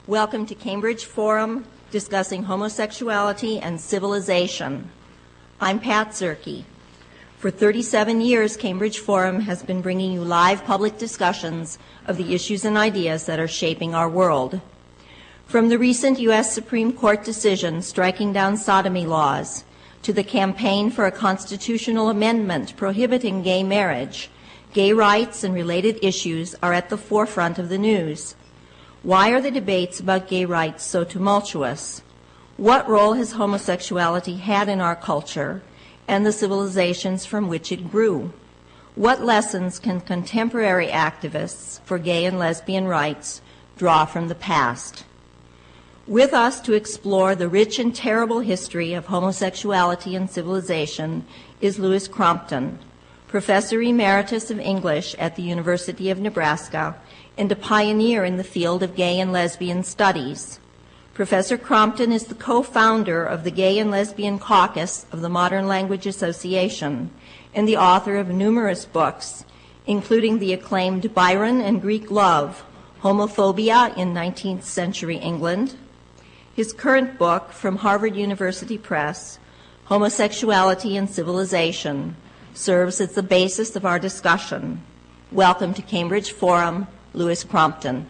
Welcome to Cambridge Forum, discussing homosexuality and civilization. I'm Pat Zerke. For 37 years, Cambridge Forum has been bringing you live public discussions of the issues and ideas that are shaping our world. From the recent U.S. Supreme Court decision striking down sodomy laws, to the campaign for a constitutional amendment prohibiting gay marriage, gay rights and related issues are at the forefront of the news. Why are the debates about gay rights so tumultuous? What role has homosexuality had in our culture and the civilizations from which it grew? What lessons can contemporary activists for gay and lesbian rights draw from the past? With us to explore the rich and terrible history of homosexuality and civilization is Louis Crompton, Professor Emeritus of English at the University of Nebraska and a pioneer in the field of gay and lesbian studies. Professor Crompton is the co-founder of the Gay and Lesbian Caucus of the Modern Language Association and the author of numerous books, including the acclaimed Byron and Greek Love, Homophobia in 19th Century England. His current book, from Harvard University Press, Homosexuality and Civilization, serves as the basis of our discussion. Welcome to Cambridge Forum, Louis Crompton.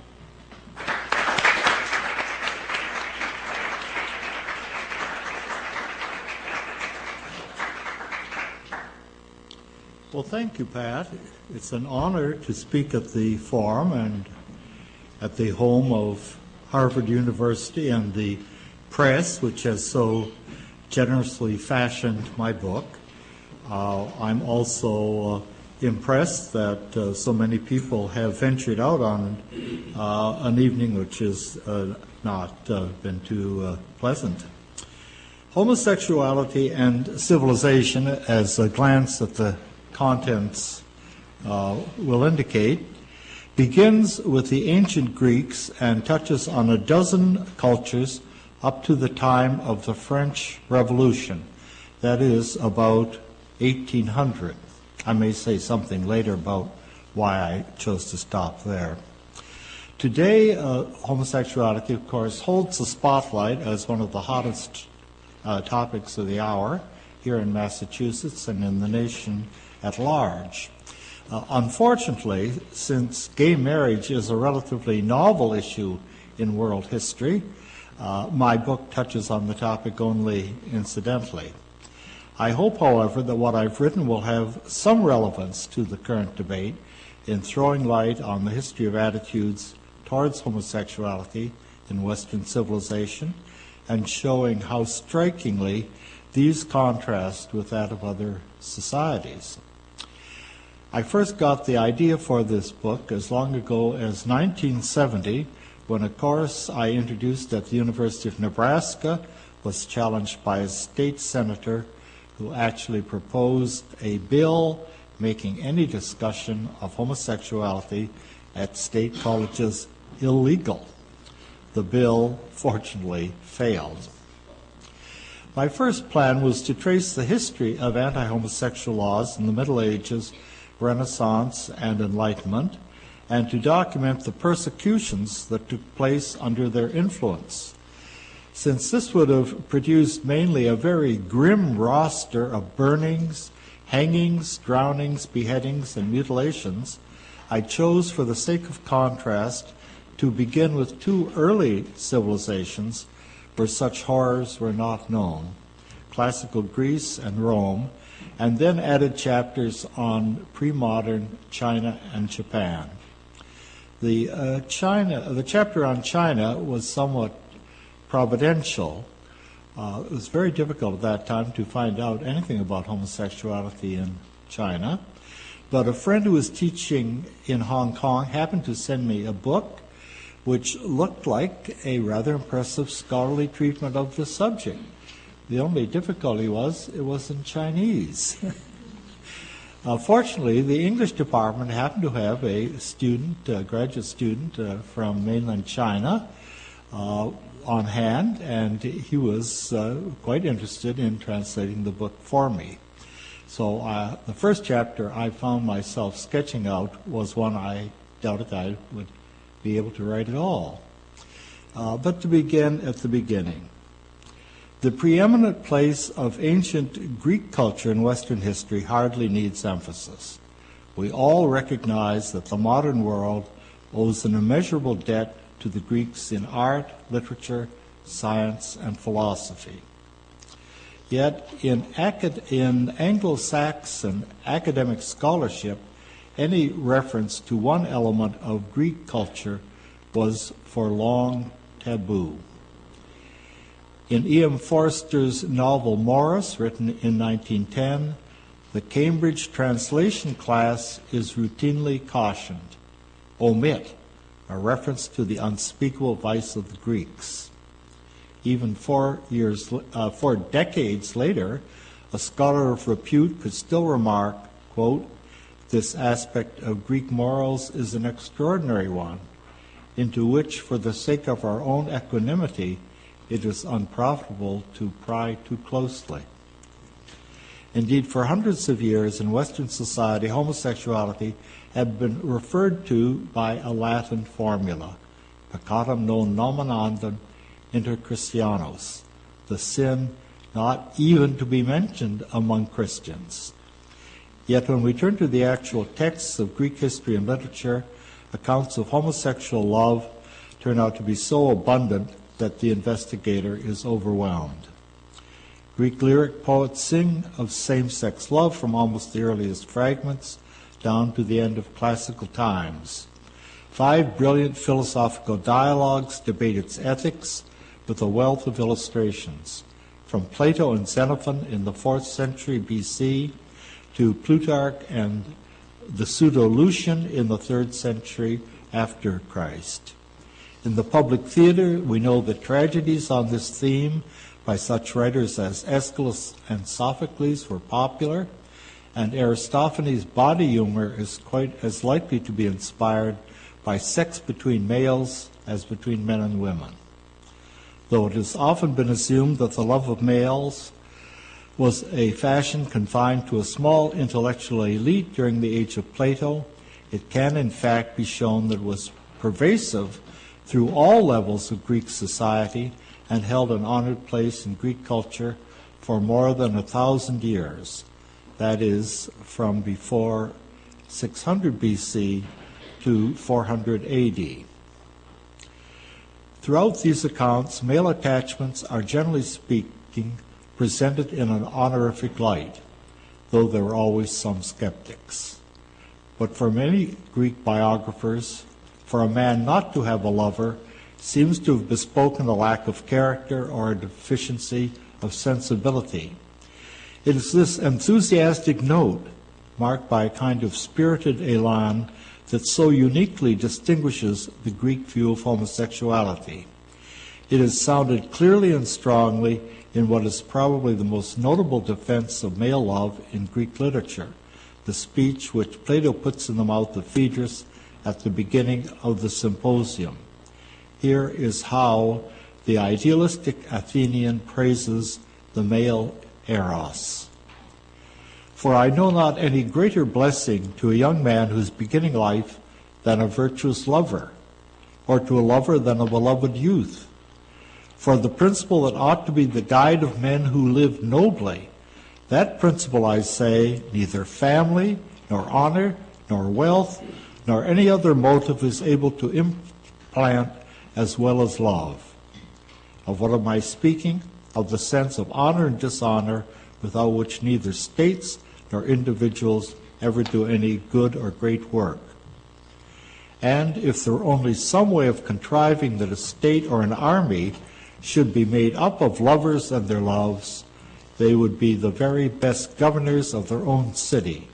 Well, thank you, Pat. It's an honor to speak at the forum and at the home of Harvard University and the press, which has so generously fashioned my book. I'm also impressed that so many people have ventured out on an evening which has not been too pleasant. Homosexuality and civilization, as a glance at the contents will indicate, begins with the ancient Greeks and touches on a dozen cultures up to the time of the French Revolution, that is, about 1800. I may say something later about why I chose to stop there. Today, homosexuality, of course, holds the spotlight as one of the hottest topics of the hour here in Massachusetts and in the nation at large. Unfortunately, since gay marriage is a relatively novel issue in world history, my book touches on the topic only incidentally. I hope, however, that what I've written will have some relevance to the current debate in throwing light on the history of attitudes towards homosexuality in Western civilization and showing how strikingly these contrast with that of other societies. I first got the idea for this book as long ago as 1970, when a course I introduced at the University of Nebraska was challenged by a state senator who actually proposed a bill making any discussion of homosexuality at state colleges illegal. The bill, fortunately, failed. My first plan was to trace the history of anti-homosexual laws in the Middle Ages, Renaissance, and Enlightenment, and to document the persecutions that took place under their influence. Since this would have produced mainly a very grim roster of burnings, hangings, drownings, beheadings, and mutilations, I chose, for the sake of contrast, to begin with two early civilizations where such horrors were not known, classical Greece and Rome, and then added chapters on pre-modern China and Japan. The chapter on China was somewhat providential. It was very difficult at that time to find out anything about homosexuality in China, but a friend who was teaching in Hong Kong happened to send me a book which looked like a rather impressive scholarly treatment of the subject. The only difficulty was it was in Chinese. Fortunately, the English department happened to have a student, a graduate student from mainland China on hand, and he was quite interested in translating the book for me. So the first chapter I found myself sketching out was one I doubted I would be able to write at all. but to begin at the beginning. The preeminent place of ancient Greek culture in Western history hardly needs emphasis. We all recognize that the modern world owes an immeasurable debt to the Greeks in art, literature, science, and philosophy. Yet in Anglo-Saxon academic scholarship, any reference to one element of Greek culture was for long taboo. In E.M. Forster's novel Morris, written in 1910, the Cambridge translation class is routinely cautioned, omit a reference to the unspeakable vice of the Greeks. Even 4 decades later, a scholar of repute could still remark, quote, "This aspect of Greek morals is an extraordinary one, into which, for the sake of our own equanimity, it is unprofitable to pry too closely." Indeed, for hundreds of years in Western society, homosexuality had been referred to by a Latin formula, peccatum non nominandum inter Christianos, the sin not even to be mentioned among Christians. Yet when we turn to the actual texts of Greek history and literature, accounts of homosexual love turn out to be so abundant that the investigator is overwhelmed. Greek lyric poets sing of same-sex love from almost the earliest fragments down to the end of classical times. 5 brilliant philosophical dialogues debate its ethics with a wealth of illustrations, from Plato and Xenophon in the 4th century BC to Plutarch and the Pseudo-Lucian in the 3rd century after Christ. In the public theater, we know that tragedies on this theme by such writers as Aeschylus and Sophocles were popular, and Aristophanes' body humor is quite as likely to be inspired by sex between males as between men and women. Though it has often been assumed that the love of males was a fashion confined to a small intellectual elite during the age of Plato, it can in fact be shown that it was pervasive through all levels of Greek society and held an honored place in Greek culture for more than 1,000 years, that is, from before 600 BC to 400 AD. Throughout these accounts, male attachments are generally speaking presented in an honorific light, though there are always some skeptics. But for many Greek biographers, for a man not to have a lover seems to have bespoken a lack of character or a deficiency of sensibility. It is this enthusiastic note, marked by a kind of spirited elan, that so uniquely distinguishes the Greek view of homosexuality. It is sounded clearly and strongly in what is probably the most notable defense of male love in Greek literature, the speech which Plato puts in the mouth of Phaedrus at the beginning of the symposium. Here is how the idealistic Athenian praises the male eros. "For I know not any greater blessing to a young man who is beginning life than a virtuous lover, or to a lover than a beloved youth. For the principle that ought to be the guide of men who live nobly, that principle, I say, neither family, nor honor, nor wealth, nor any other motive is able to implant as well as love." Of what am I speaking? Of the sense of honor and dishonor, without which neither states nor individuals ever do any good or great work. And if there were only some way of contriving that a state or an army should be made up of lovers and their loves, they would be the very best governors of their own city.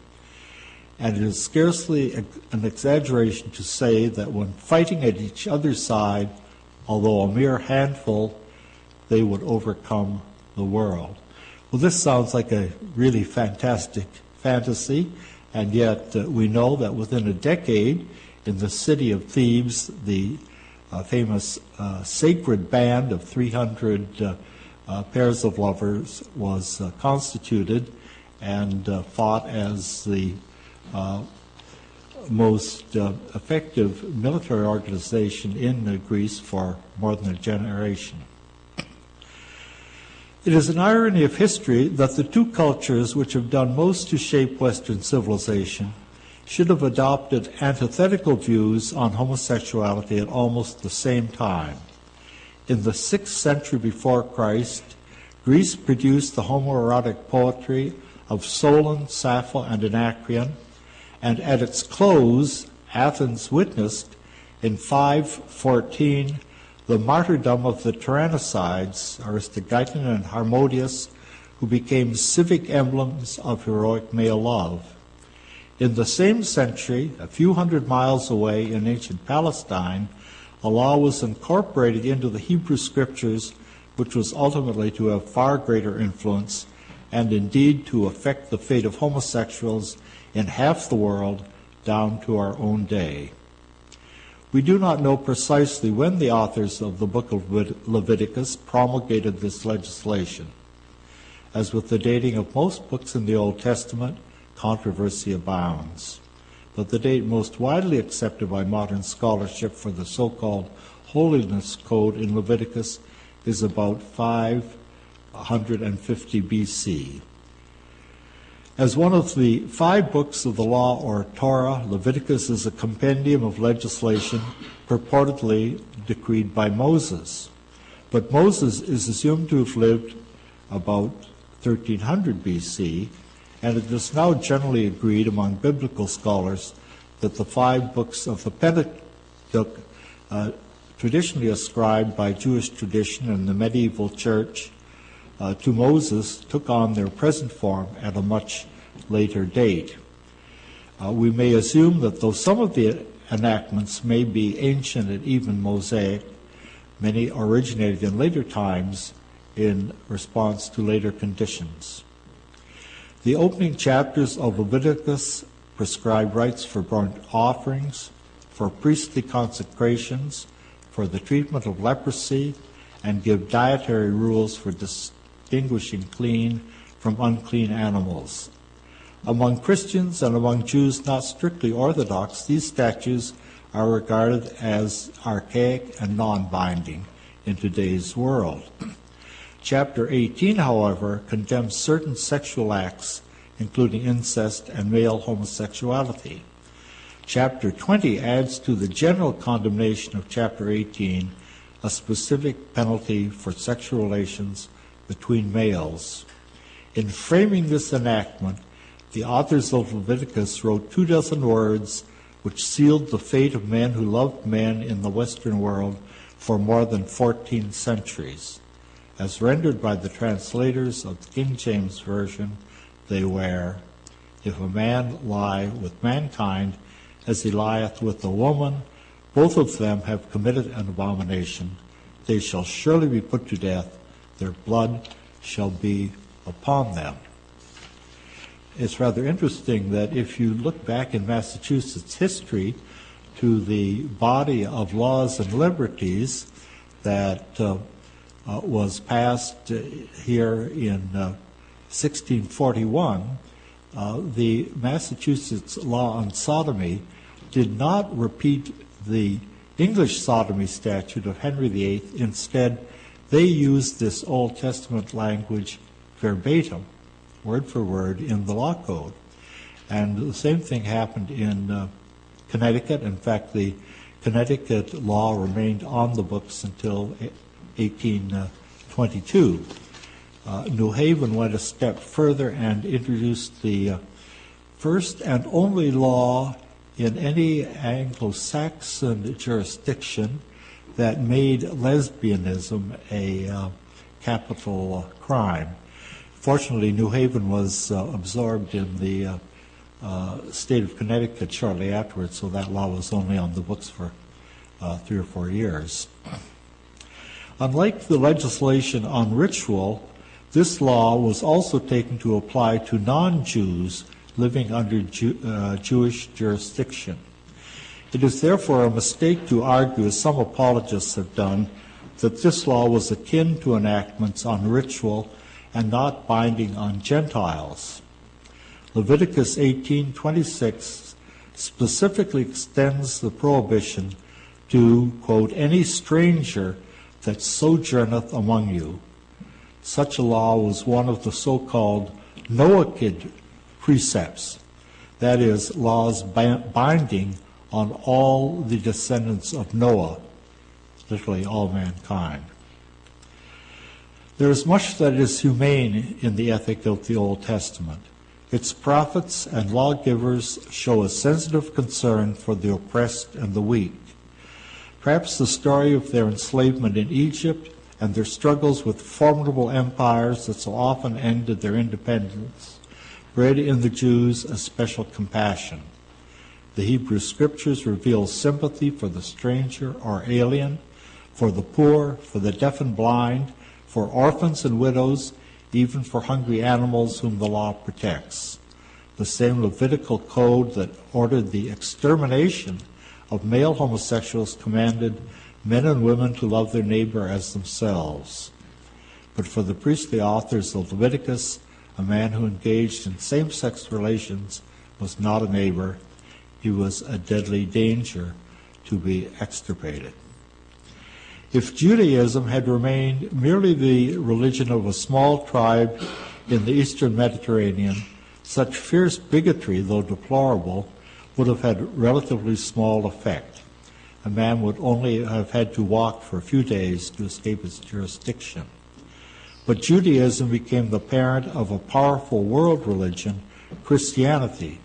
And it is scarcely an exaggeration to say that when fighting at each other's side, although a mere handful, they would overcome the world. Well, this sounds like a really fantastic fantasy, and yet we know that within a decade, in the city of Thebes, the famous sacred band of 300 pairs of lovers was constituted and fought as the most effective military organization in Greece for more than a generation. It is an irony of history that the two cultures which have done most to shape Western civilization should have adopted antithetical views on homosexuality at almost the same time. In the 6th century before Christ, Greece produced the homoerotic poetry of Solon, Sappho, and Anacreon, and at its close, Athens witnessed in 514 the martyrdom of the tyrannicides, Aristogeiton and Harmodius, who became civic emblems of heroic male love. In the same century, a few hundred miles away in ancient Palestine, a law was incorporated into the Hebrew Scriptures, which was ultimately to have far greater influence and indeed to affect the fate of homosexuals in half the world down to our own day. We do not know precisely when the authors of the book of Leviticus promulgated this legislation. As with the dating of most books in the Old Testament, controversy abounds. But the date most widely accepted by modern scholarship for the so-called Holiness Code in Leviticus is about 550 BC. As one of the 5 books of the law or Torah, Leviticus is a compendium of legislation purportedly decreed by Moses. But Moses is assumed to have lived about 1300 BC, and it is now generally agreed among biblical scholars that the 5 books of the Pentateuch, traditionally ascribed by Jewish tradition and the medieval church to Moses, took on their present form at a much later date. We may assume that though some of the enactments may be ancient and even Mosaic, many originated in later times in response to later conditions. The opening chapters of Leviticus prescribe rites for burnt offerings, for priestly consecrations, for the treatment of leprosy, and give dietary rules for distinguishing clean from unclean animals. Among Christians and among Jews not strictly Orthodox, these statutes are regarded as archaic and non-binding in today's world. Chapter 18, however, condemns certain sexual acts, including incest and male homosexuality. Chapter 20 adds to the general condemnation of Chapter 18 a specific penalty for sexual relations between males. In framing this enactment, the authors of Leviticus wrote 24 words which sealed the fate of men who loved men in the Western world for more than 14 centuries. As rendered by the translators of the King James Version, they were, "If a man lie with mankind as he lieth with a woman, both of them have committed an abomination. They shall surely be put to death. Their blood shall be upon them." It's rather interesting that if you look back in Massachusetts history to the body of laws and liberties that was passed here in 1641, the Massachusetts law on sodomy did not repeat the English sodomy statute of Henry VIII. Instead, they used this Old Testament language verbatim, word for word, in the law code. And the same thing happened in Connecticut. In fact, the Connecticut law remained on the books until 1822. New Haven went a step further and introduced the first and only law in any Anglo-Saxon jurisdiction that made lesbianism a capital crime. Fortunately, New Haven was absorbed in the state of Connecticut shortly afterwards, so that law was only on the books for 3 or 4 years. Unlike the legislation on ritual, this law was also taken to apply to non-Jews living under Jewish jurisdiction. It is therefore a mistake to argue, as some apologists have done, that this law was akin to enactments on ritual and not binding on Gentiles. Leviticus 18:26 specifically extends the prohibition to, quote, any stranger that sojourneth among you. Such a law was one of the so-called Noachic precepts, that is, laws binding on all the descendants of Noah, literally all mankind. There is much that is humane in the ethic of the Old Testament. Its prophets and lawgivers show a sensitive concern for the oppressed and the weak. Perhaps the story of their enslavement in Egypt and their struggles with formidable empires that so often ended their independence bred in the Jews a special compassion. The Hebrew Scriptures reveal sympathy for the stranger or alien, for the poor, for the deaf and blind, for orphans and widows, even for hungry animals whom the law protects. The same Levitical code that ordered the extermination of male homosexuals commanded men and women to love their neighbor as themselves. But for the priestly authors of Leviticus, a man who engaged in same-sex relations was not a neighbor. He was a deadly danger to be extirpated. If Judaism had remained merely the religion of a small tribe in the eastern Mediterranean, such fierce bigotry, though deplorable, would have had relatively small effect. A man would only have had to walk for a few days to escape its jurisdiction. But Judaism became the parent of a powerful world religion, Christianity,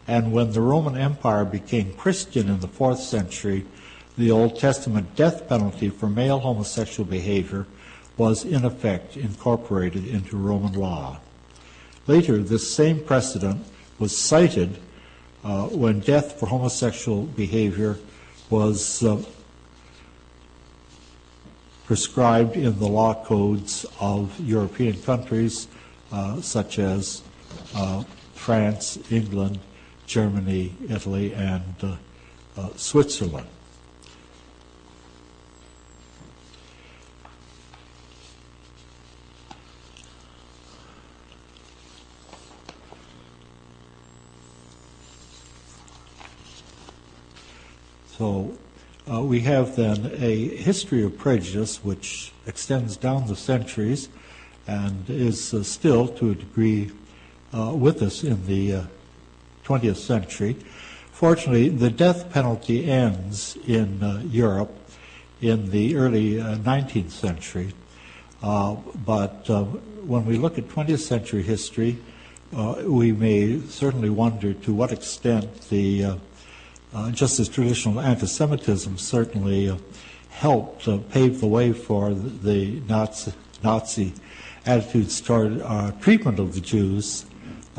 and when the Roman Empire became Christian in the 4th century, the Old Testament death penalty for male homosexual behavior was in effect incorporated into Roman law. Later, this same precedent was cited when death for homosexual behavior was prescribed in the law codes of European countries such as France, England, Germany, Italy, and Switzerland. So we have then a history of prejudice which extends down the centuries and is still, to a degree, with us in the 20th century. Fortunately, the death penalty ends in Europe in the early 19th century. But when we look at 20th century history, we may certainly wonder to what extent the just as traditional anti-Semitism certainly helped pave the way for the Nazi attitudes toward treatment of the Jews,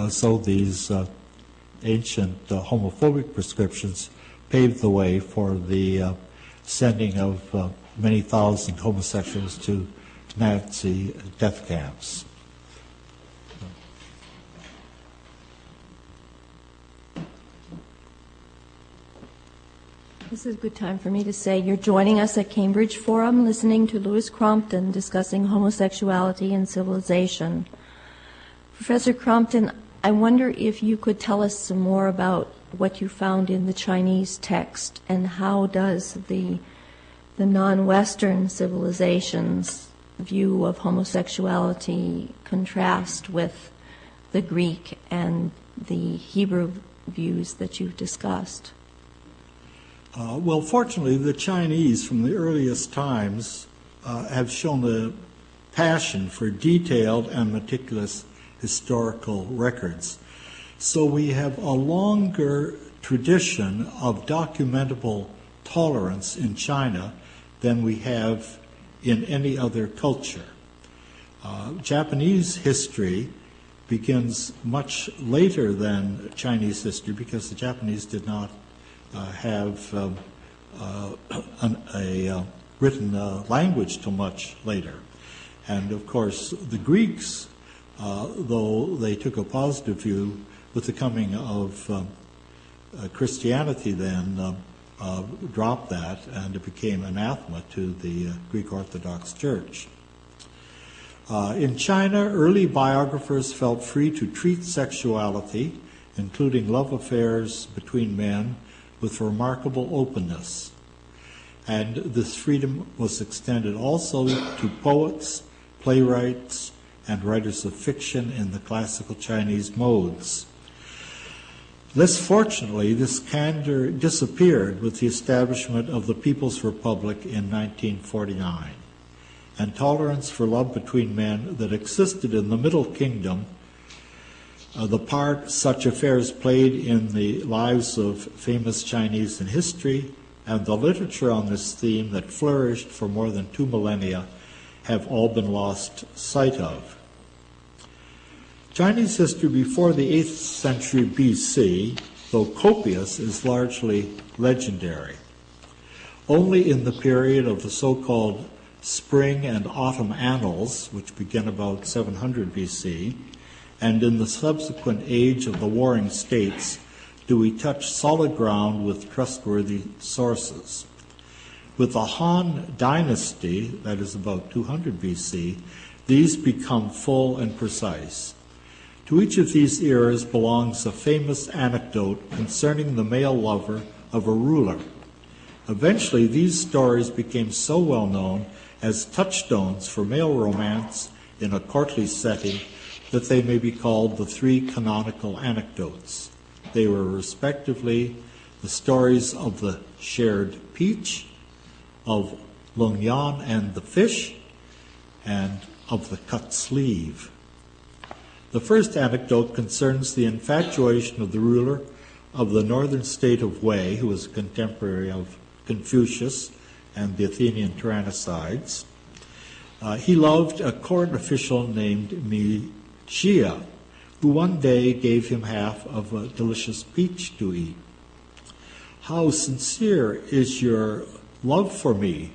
so these ancient homophobic prescriptions paved the way for the sending of many thousand homosexuals to Nazi death camps. This is a good time for me to say you're joining us at Cambridge Forum, listening to Louis Crompton discussing homosexuality and civilization. Professor Crompton, I wonder if you could tell us some more about what you found in the Chinese text and how does the non-Western civilization's view of homosexuality contrast with the Greek and the Hebrew views that you've discussed? Well, fortunately, the Chinese from the earliest times have shown a passion for detailed and meticulous historical records. So we have a longer tradition of documentable tolerance in China than we have in any other culture. Japanese history begins much later than Chinese history because the Japanese did not have a written language till much later. And of course, the Greeks, though they took a positive view with the coming of Christianity, then dropped that, and it became anathema to the Greek Orthodox Church. In China, early biographers felt free to treat sexuality including love affairs between men with remarkable openness. And this freedom was extended also to poets, playwrights, and writers of fiction in the classical Chinese modes. Less fortunately, this candor disappeared with the establishment of the People's Republic in 1949, and tolerance for love between men that existed in the Middle Kingdom, the part such affairs played in the lives of famous Chinese in history, and the literature on this theme that flourished for more than 2 millennia have all been lost sight of. Chinese history before the 8th century BC, though copious, is largely legendary. Only in the period of the so-called Spring and Autumn Annals, which begin about 700 BC, and in the subsequent age of the Warring States, do we touch solid ground with trustworthy sources. With the Han Dynasty, that is about 200 BC, these become full and precise. To each of these eras belongs a famous anecdote concerning the male lover of a ruler. Eventually, these stories became so well known as touchstones for male romance in a courtly setting that they may be called the 3 canonical anecdotes. They were respectively the stories of the shared peach, of Lung Yan and the fish, and of the cut sleeve. The first anecdote concerns the infatuation of the ruler of the northern state of Wei, who was a contemporary of Confucius and the Athenian tyrannicides. He loved a court official named Mi Xia, who one day gave him half of a delicious peach to eat. "How sincere is your love for me,"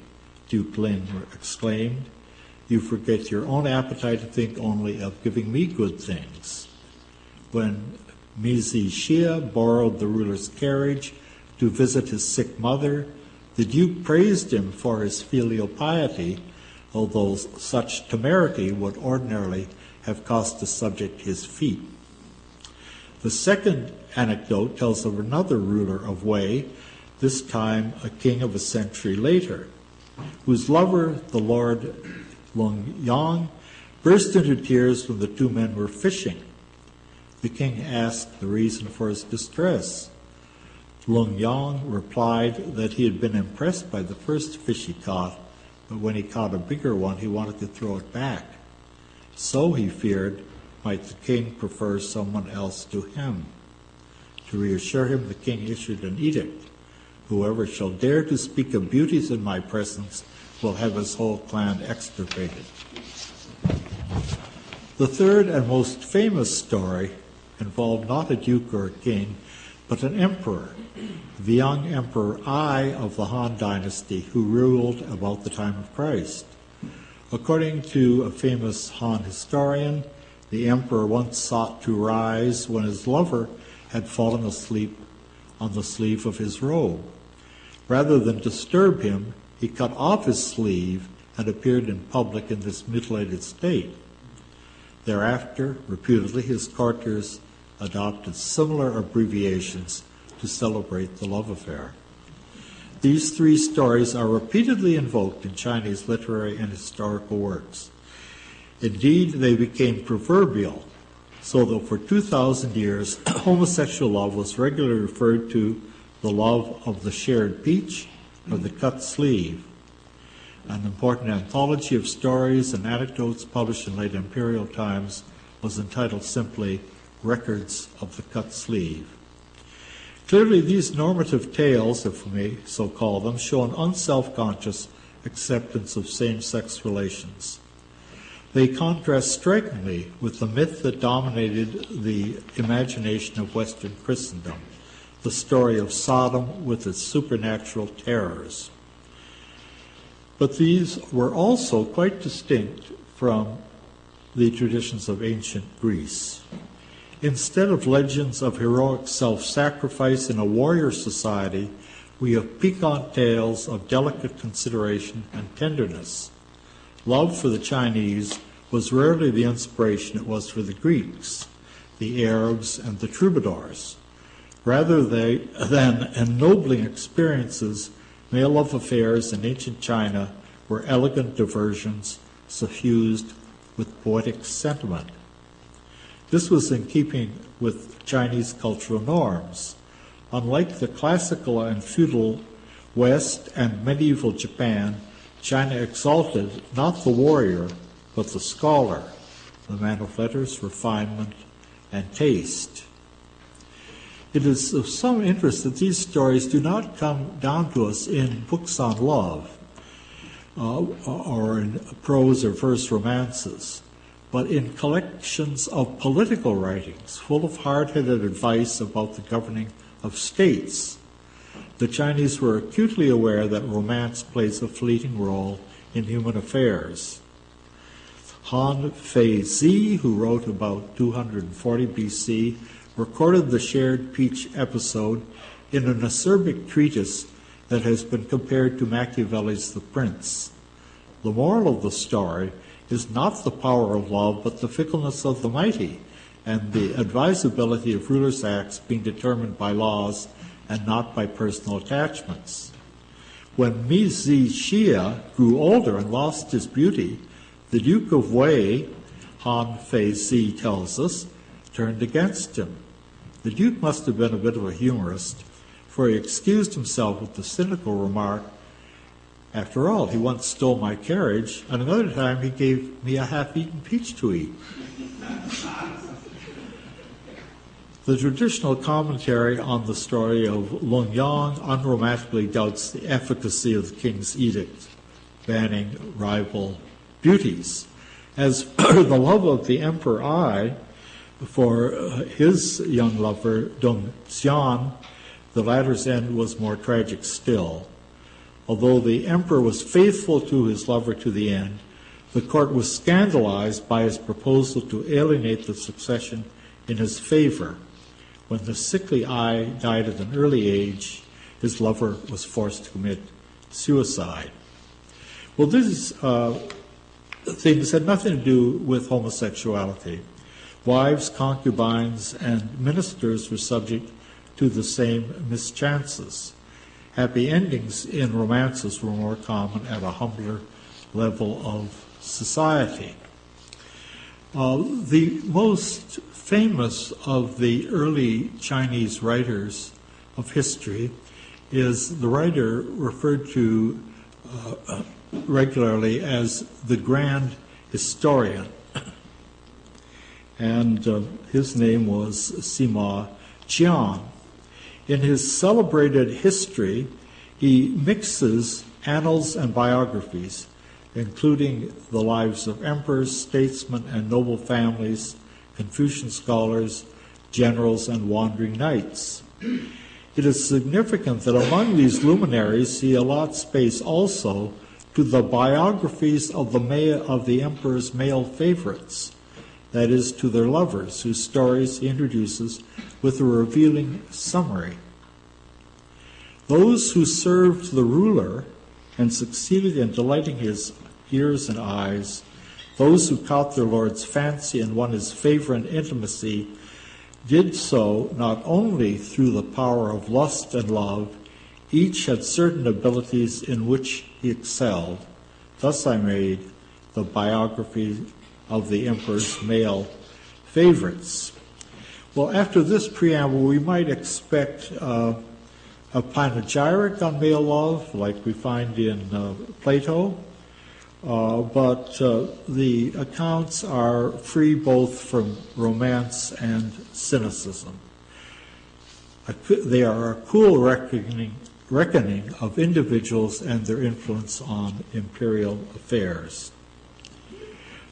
Duke Lin exclaimed. "You forget your own appetite to think only of giving me good things." When Mizi Xia borrowed the ruler's carriage to visit his sick mother, the Duke praised him for his filial piety, although such temerity would ordinarily have cost the subject his feet. The second anecdote tells of another ruler of Wei, this time a king of a century later, whose lover, the Lord Lung Yang, burst into tears when the 2 men were fishing. The king asked the reason for his distress. Lung Yang replied that he had been impressed by the first fish he caught, but when he caught a bigger one, he wanted to throw it back. So, he feared, might the king prefer someone else to him. To reassure him, the king issued an edict. "Whoever shall dare to speak of beauties in my presence will have his whole clan extirpated." The third and most famous story involved not a duke or a king, but an emperor, the young Emperor Ai of the Han Dynasty, who ruled about the time of Christ. According to a famous Han historian, the emperor once sought to rise when his lover had fallen asleep on the sleeve of his robe. Rather than disturb him, he cut off his sleeve and appeared in public in this mutilated state. Thereafter, reputedly, his courtiers adopted similar abbreviations to celebrate the love affair. These 3 stories are repeatedly invoked in Chinese literary and historical works. Indeed, they became proverbial, so that for 2,000 years, homosexual love was regularly referred to the love of the shared peach or the cut sleeve. An important anthology of stories and anecdotes published in late imperial times was entitled simply Records of the Cut Sleeve. Clearly, these normative tales, if we may so call them, show an unself-conscious acceptance of same-sex relations. They contrast strikingly with the myth that dominated the imagination of Western Christendom, the story of Sodom with its supernatural terrors. But these were also quite distinct from the traditions of ancient Greece. Instead of legends of heroic self-sacrifice in a warrior society, we have piquant tales of delicate consideration and tenderness. Love for the Chinese was rarely the inspiration it was for the Greeks. the Arabs, and the troubadours. Rather than ennobling experiences, male love affairs in ancient China were elegant diversions suffused with poetic sentiment. This was in keeping with Chinese cultural norms. Unlike the classical and feudal West and medieval Japan, China exalted not the warrior, but the scholar, the man of letters, refinement, and taste. It is of some interest that these stories do not come down to us in books on love or in prose or verse romances, but in collections of political writings full of hard-headed advice about the governing of states. The Chinese were acutely aware that romance plays a fleeting role in human affairs. Han Fei-zi, who wrote about 240 BC, recorded the shared peach episode in an acerbic treatise that has been compared to Machiavelli's The Prince. The moral of the story is not the power of love, but the fickleness of the mighty, and the advisability of rulers' acts being determined by laws and not by personal attachments. When Mi-zi Xia grew older and lost his beauty, the Duke of Wei, Han Fei-zi tells us, turned against him. The Duke must have been a bit of a humorist, for he excused himself with the cynical remark, "After all, he once stole my carriage, and another time he gave me a half-eaten peach to eat." The traditional commentary on the story of Lung Yang unromantically doubts the efficacy of the king's edict banning rival beauties, as the love of the Emperor Ai for his young lover, Dong Xian, the latter's end was more tragic still. Although the emperor was faithful to his lover to the end, the court was scandalized by his proposal to alienate the succession in his favor. When the sickly Ai died at an early age, his lover was forced to commit suicide. Well, these things had nothing to do with homosexuality. Wives, concubines, and ministers were subject to the same mischances. Happy endings in romances were more common at a humbler level of society. The most famous of the early Chinese writers of history is the writer referred to regularly as the Grand Historian. And his name was Sima Qian. In his celebrated history, he mixes annals and biographies, including the lives of emperors, statesmen, and noble families, Confucian scholars, generals, and wandering knights. It is significant that among these luminaries he allots space also to the biographies of the emperor's male favorites, that is, to their lovers, whose stories he introduces with a revealing summary. Those who served the ruler and succeeded in delighting his ears and eyes, those who caught their lord's fancy and won his favor and intimacy, did so not only through the power of lust and love, each had certain abilities in which he excelled. Thus I made the biography of the emperor's male favorites. Well, after this preamble, we might expect a panegyric on male love, like we find in Plato, but the accounts are free both from romance and cynicism. They are a cool reckoning of individuals and their influence on imperial affairs.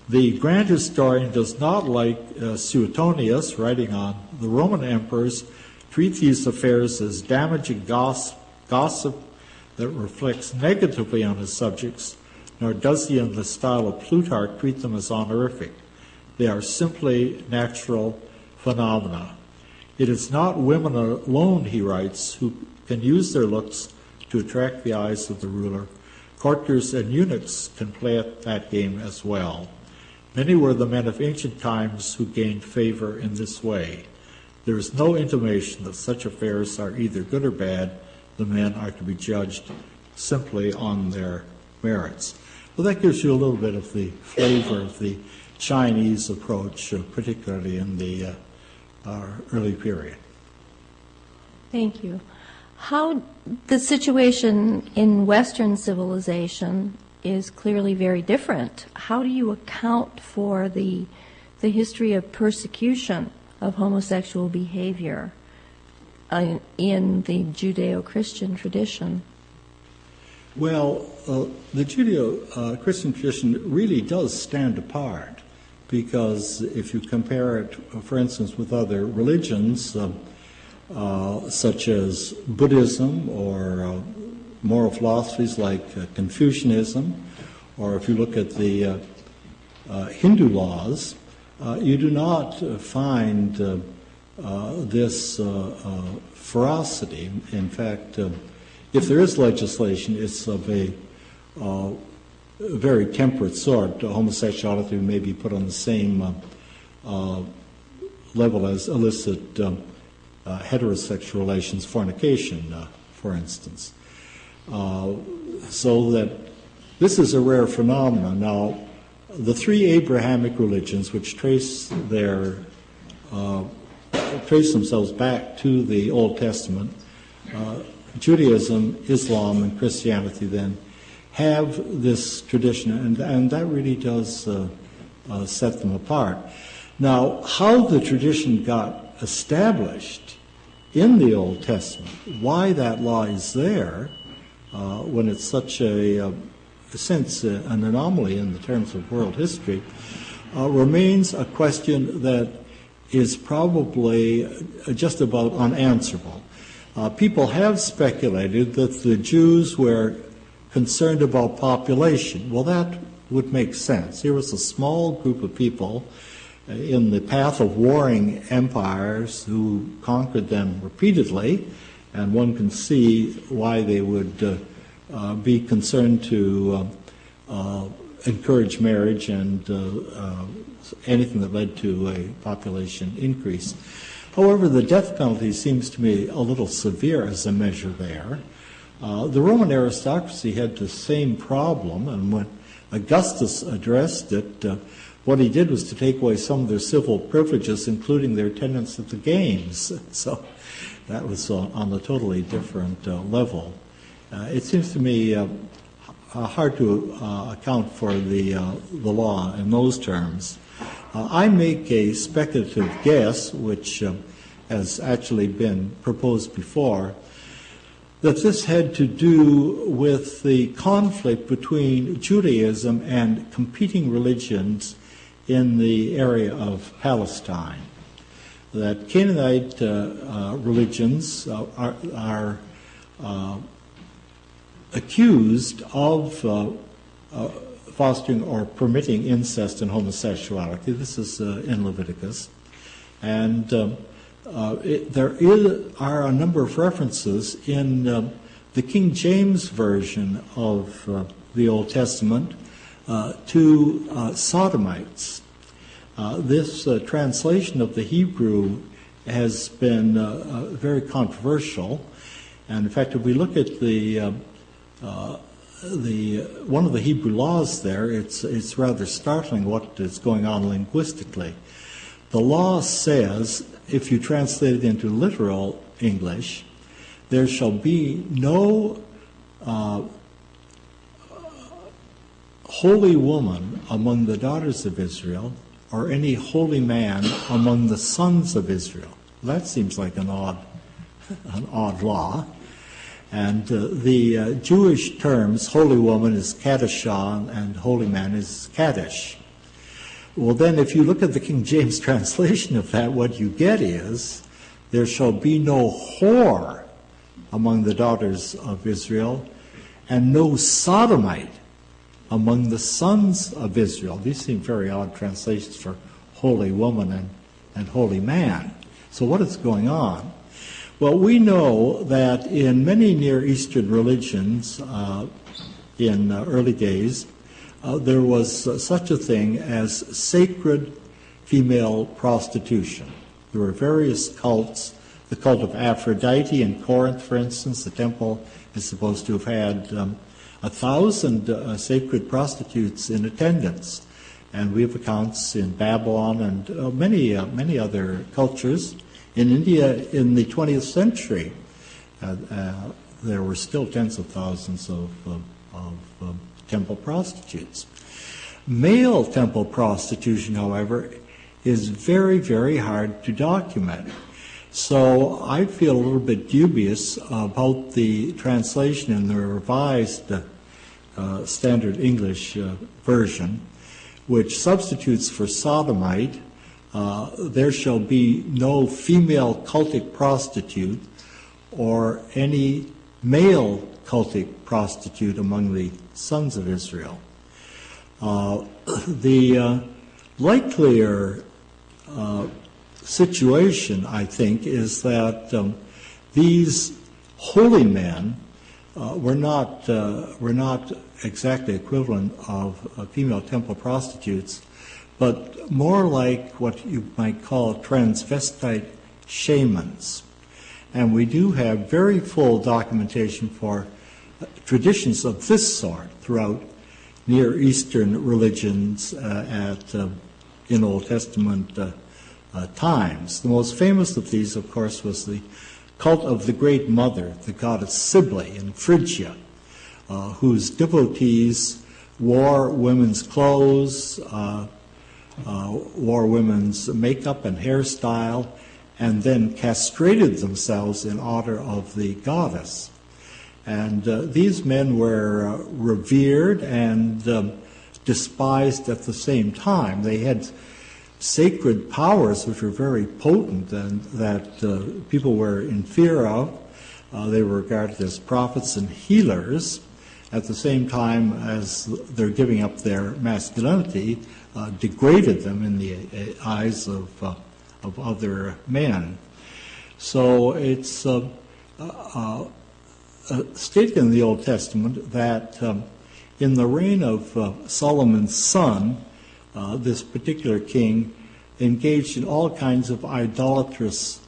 The grand historian does not, like Suetonius, writing on the Roman emperors, treat these affairs as damaging gossip that reflects negatively on his subjects, nor does he, in the style of Plutarch, treat them as honorific. They are simply natural phenomena. It is not women alone, he writes, who can use their looks to attract the eyes of the ruler. Courtiers and eunuchs can play at that game as well. Many were the men of ancient times who gained favor in this way. There is no intimation that such affairs are either good or bad. The men are to be judged simply on their merits. Well, that gives you a little bit of the flavor of the Chinese approach, particularly in the early period. Thank you. How the situation in Western civilization is clearly very different. How do you account for the history of persecution of homosexual behavior in the Judeo-Christian tradition? Well, the Judeo-Christian tradition really does stand apart, because if you compare it, for instance, with other religions, such as Buddhism or moral philosophies like Confucianism, or if you look at the Hindu laws, you do not find this ferocity. In fact, if there is legislation, it's of a very temperate sort. Homosexuality may be put on the same level as illicit heterosexual relations, fornication, for instance. So that this is a rare phenomenon. Now, the three Abrahamic religions, which trace themselves back to the Old Testament, Judaism, Islam, and Christianity, then have this tradition, and that really does set them apart. Now, how the tradition got established in the Old Testament, why that law is there, when it's such an anomaly in the terms of world history, remains a question that is probably just about unanswerable. People have speculated that the Jews were concerned about population. Well, that would make sense. Here was a small group of people in the path of warring empires who conquered them repeatedly, and one can see why they would be concerned to encourage marriage and anything that led to a population increase. However, the death penalty seems to me a little severe as a measure there. The Roman aristocracy had the same problem, and when Augustus addressed it, what he did was to take away some of their civil privileges, including their attendance at the games. So that was on a totally different level. It seems to me hard to account for the law in those terms. I make a speculative guess, which has actually been proposed before, that this had to do with the conflict between Judaism and competing religions in the area of Palestine. That Canaanite religions are accused of fostering or permitting incest and homosexuality. This is in Leviticus. And there are a number of references in the King James Version of the Old Testament to sodomites. This translation of the Hebrew has been very controversial. And in fact, if we look at one of the Hebrew laws there, it's rather startling what is going on linguistically. The law says, if you translate it into literal English, there shall be no holy woman among the daughters of Israel, or any holy man among the sons of Israel. That seems like an odd law. And the Jewish terms, holy woman is kadishah and holy man is kaddish. Well, then if you look at the King James translation of that, what you get is, there shall be no whore among the daughters of Israel, and no sodomite among the sons of Israel. These seem very odd translations for holy woman and holy man. So what is going on? Well, we know that in many Near Eastern religions in early days, there was such a thing as sacred female prostitution. There were various cults. The cult of Aphrodite in Corinth, for instance, the temple is supposed to have had 1,000 sacred prostitutes in attendance. And we have accounts in Babylon and many other cultures. In India in the 20th century, there were still tens of thousands of temple prostitutes. Male temple prostitution, however, is very, very hard to document. So I feel a little bit dubious about the translation in the revised Standard English version, which substitutes for sodomite, there shall be no female cultic prostitute or any male cultic prostitute among the sons of Israel. The likelier situation, I think, is that these holy men were not exactly equivalent of female temple prostitutes, but more like what you might call transvestite shamans. And we do have very full documentation for traditions of this sort throughout Near Eastern religions in Old Testament times. The most famous of these, of course, was the cult of the Great Mother, the goddess Sibylle in Phrygia, whose devotees wore women's clothes, wore women's makeup and hairstyle, and then castrated themselves in honor of the goddess. And these men were revered and despised at the same time. They had sacred powers which were very potent and that people were in fear of. They were regarded as prophets and healers at the same time as they're giving up their masculinity, degraded them in the eyes of other men. So it's stated in the Old Testament that in the reign of Solomon's son, this particular king engaged in all kinds of idolatrous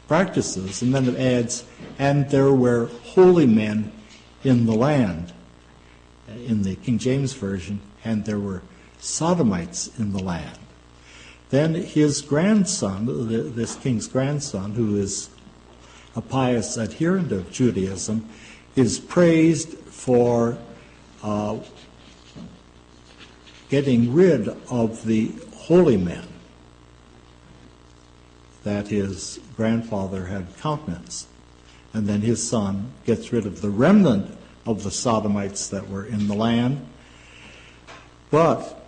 practices, and then it adds, and there were holy men in the land, in the King James Version, and there were sodomites in the land. Then his grandson, this king's grandson, who is a pious adherent of Judaism, is praised for getting rid of the holy men that his grandfather had countenanced. And then his son gets rid of the remnant of the sodomites that were in the land. But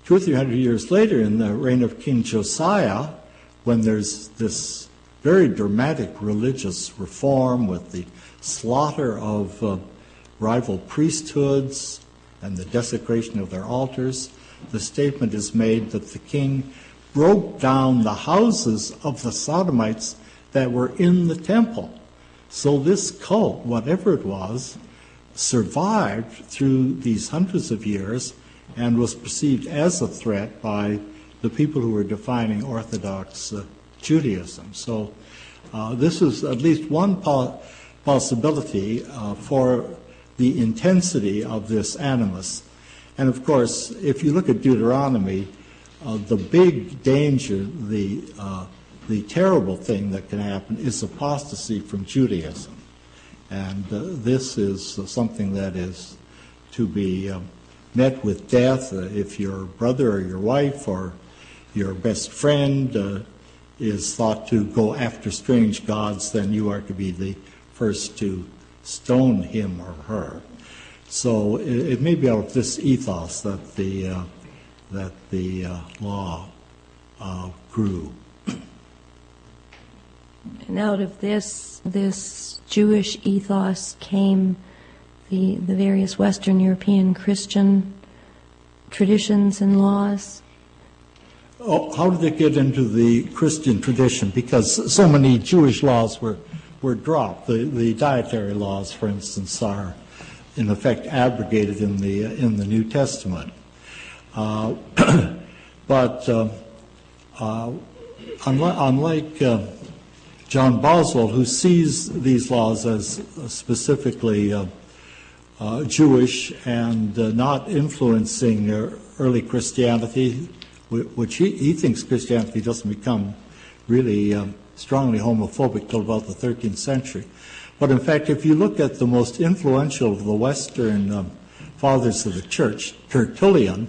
200 or 300 years later, in the reign of King Josiah, when there's this very dramatic religious reform with the slaughter of rival priesthoods and the desecration of their altars, the statement is made that the king broke down the houses of the sodomites that were in the temple. So this cult, whatever it was, survived through these hundreds of years and was perceived as a threat by the people who were defining Orthodox Judaism. So this is at least one possibility for the intensity of this animus. And of course, if you look at Deuteronomy, the big danger, the terrible thing that can happen is apostasy from Judaism. And this is something that is to be met with death. If your brother or your wife or your best friend is thought to go after strange gods, then you are to be the first to stone him or her. So it may be out of this ethos that the law grew. And out of this Jewish ethos came the various Western European Christian traditions and laws. Oh, how did it get into the Christian tradition? Because so many Jewish laws were dropped. The dietary laws, for instance, are in effect abrogated in the New Testament. But unlike John Boswell, who sees these laws as specifically Jewish and not influencing early Christianity, which he thinks Christianity doesn't become really strongly homophobic till about the 13th century. But in fact, if you look at the most influential of the Western fathers of the church, Tertullian,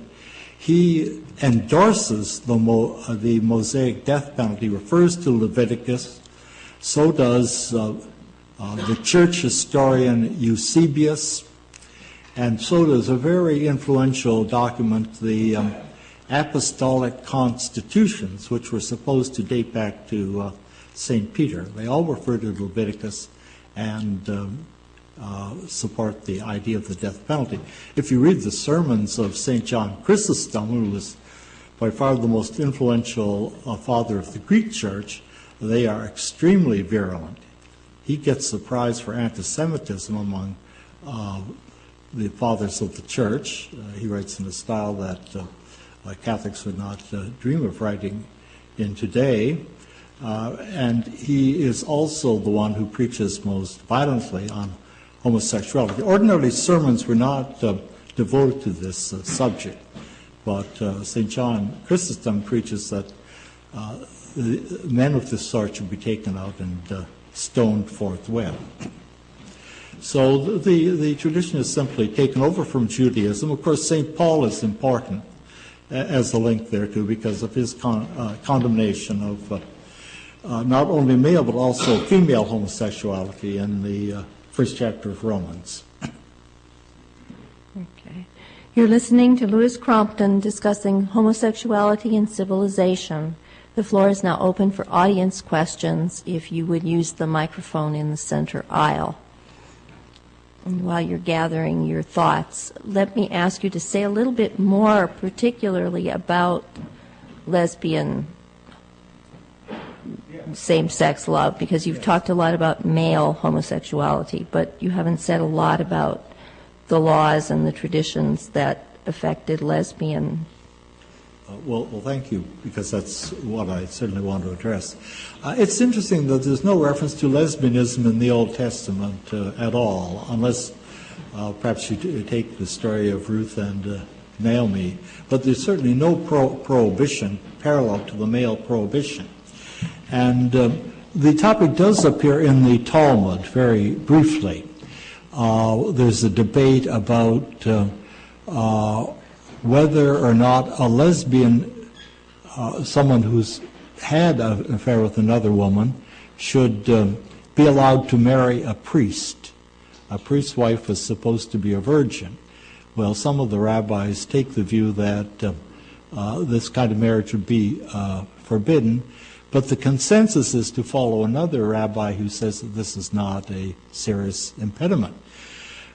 he endorses the Mosaic death penalty, refers to Leviticus. So does the church historian Eusebius, and so does a very influential document, the Apostolic Constitutions, which were supposed to date back to St. Peter. They all refer to Leviticus and support the idea of the death penalty. If you read the sermons of St. John Chrysostom, who was by far the most influential father of the Greek church, they are extremely virulent. He gets the prize for anti-Semitism among the fathers of the church. He writes in a style that Catholics would not dream of writing in today. And he is also the one who preaches most violently on homosexuality. Ordinarily, sermons were not devoted to this subject, but St. John Chrysostom preaches that men of this sort should be taken out and stoned forthwith. So the tradition is simply taken over from Judaism. Of course, St. Paul is important as a link there too, because of his condemnation of not only male but also female homosexuality in the first chapter of Romans. Okay. You're listening to Louis Crompton discussing homosexuality and civilization. The floor is now open for audience questions if you would use the microphone in the center aisle. And while you're gathering your thoughts, let me ask you to say a little bit more particularly about lesbian same-sex love, because you've talked a lot about male homosexuality, but you haven't said a lot about the laws and the traditions that affected lesbian. Well, thank you, because that's what I certainly want to address. It's interesting that there's no reference to lesbianism in the Old Testament at all, unless perhaps you take the story of Ruth and Naomi. But there's certainly no prohibition parallel to the male prohibition. And the topic does appear in the Talmud very briefly. There's a debate about whether or not a lesbian, someone who's had an affair with another woman, should be allowed to marry a priest. A priest's wife is supposed to be a virgin. Well, some of the rabbis take the view that this kind of marriage would be forbidden, but the consensus is to follow another rabbi who says that this is not a serious impediment.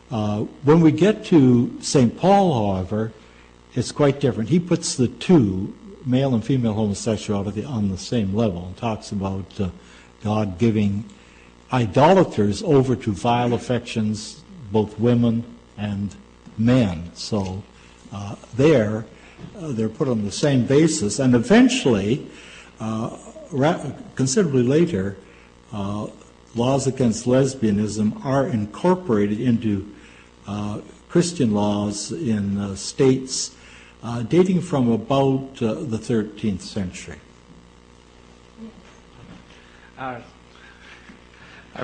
When we get to St. Paul, however, it's quite different. He puts the two, male and female homosexuality, on the same level and talks about God giving idolaters over to vile affections, both women and men. So they're put on the same basis, and eventually, considerably later, laws against lesbianism are incorporated into Christian laws in states dating from about the 13th century. I've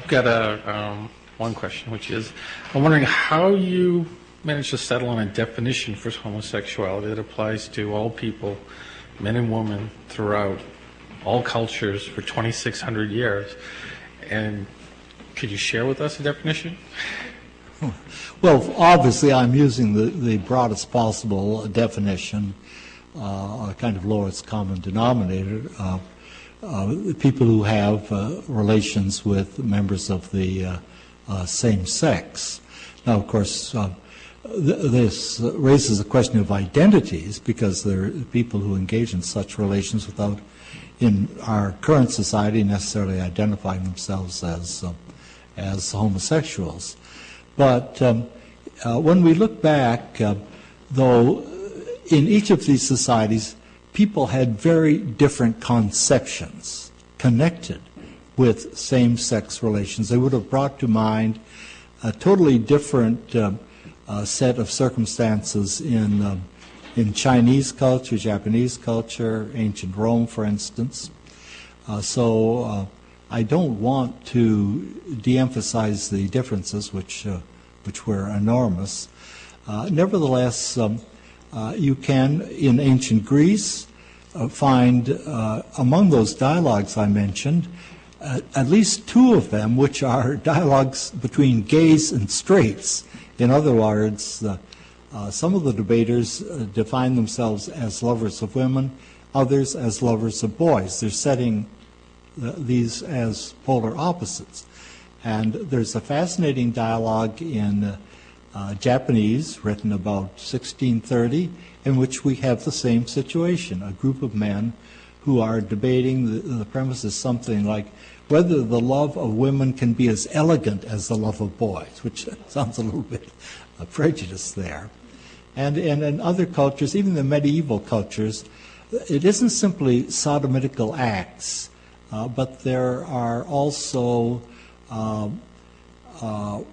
got one question, which is, I'm wondering how you managed to settle on a definition for homosexuality that applies to all people, men and women, throughout all cultures for 2,600 years. And could you share with us a definition? Well, obviously, I'm using the broadest possible definition, a kind of lowest common denominator. People who have relations with members of the same sex. Now, of course, this raises a question of identities, because there are people who engage in such relations without, in our current society, necessarily identifying themselves as homosexuals. But when we look back, though, in each of these societies, people had very different conceptions connected with same-sex relations. They would have brought to mind a totally different set of circumstances in Chinese culture, Japanese culture, ancient Rome, for instance. So I don't want to de-emphasize the differences, which were enormous. Nevertheless, you can, in ancient Greece, find among those dialogues I mentioned, at least two of them which are dialogues between gays and straights. In other words, some of the debaters define themselves as lovers of women, others as lovers of boys. They're setting these as polar opposites. And there's a fascinating dialogue in Japanese, written about 1630, in which we have the same situation, a group of men who are debating, the premise is something like whether the love of women can be as elegant as the love of boys, which sounds a little bit prejudice there. And in other cultures, even the medieval cultures, it isn't simply sodomitical acts, but there are also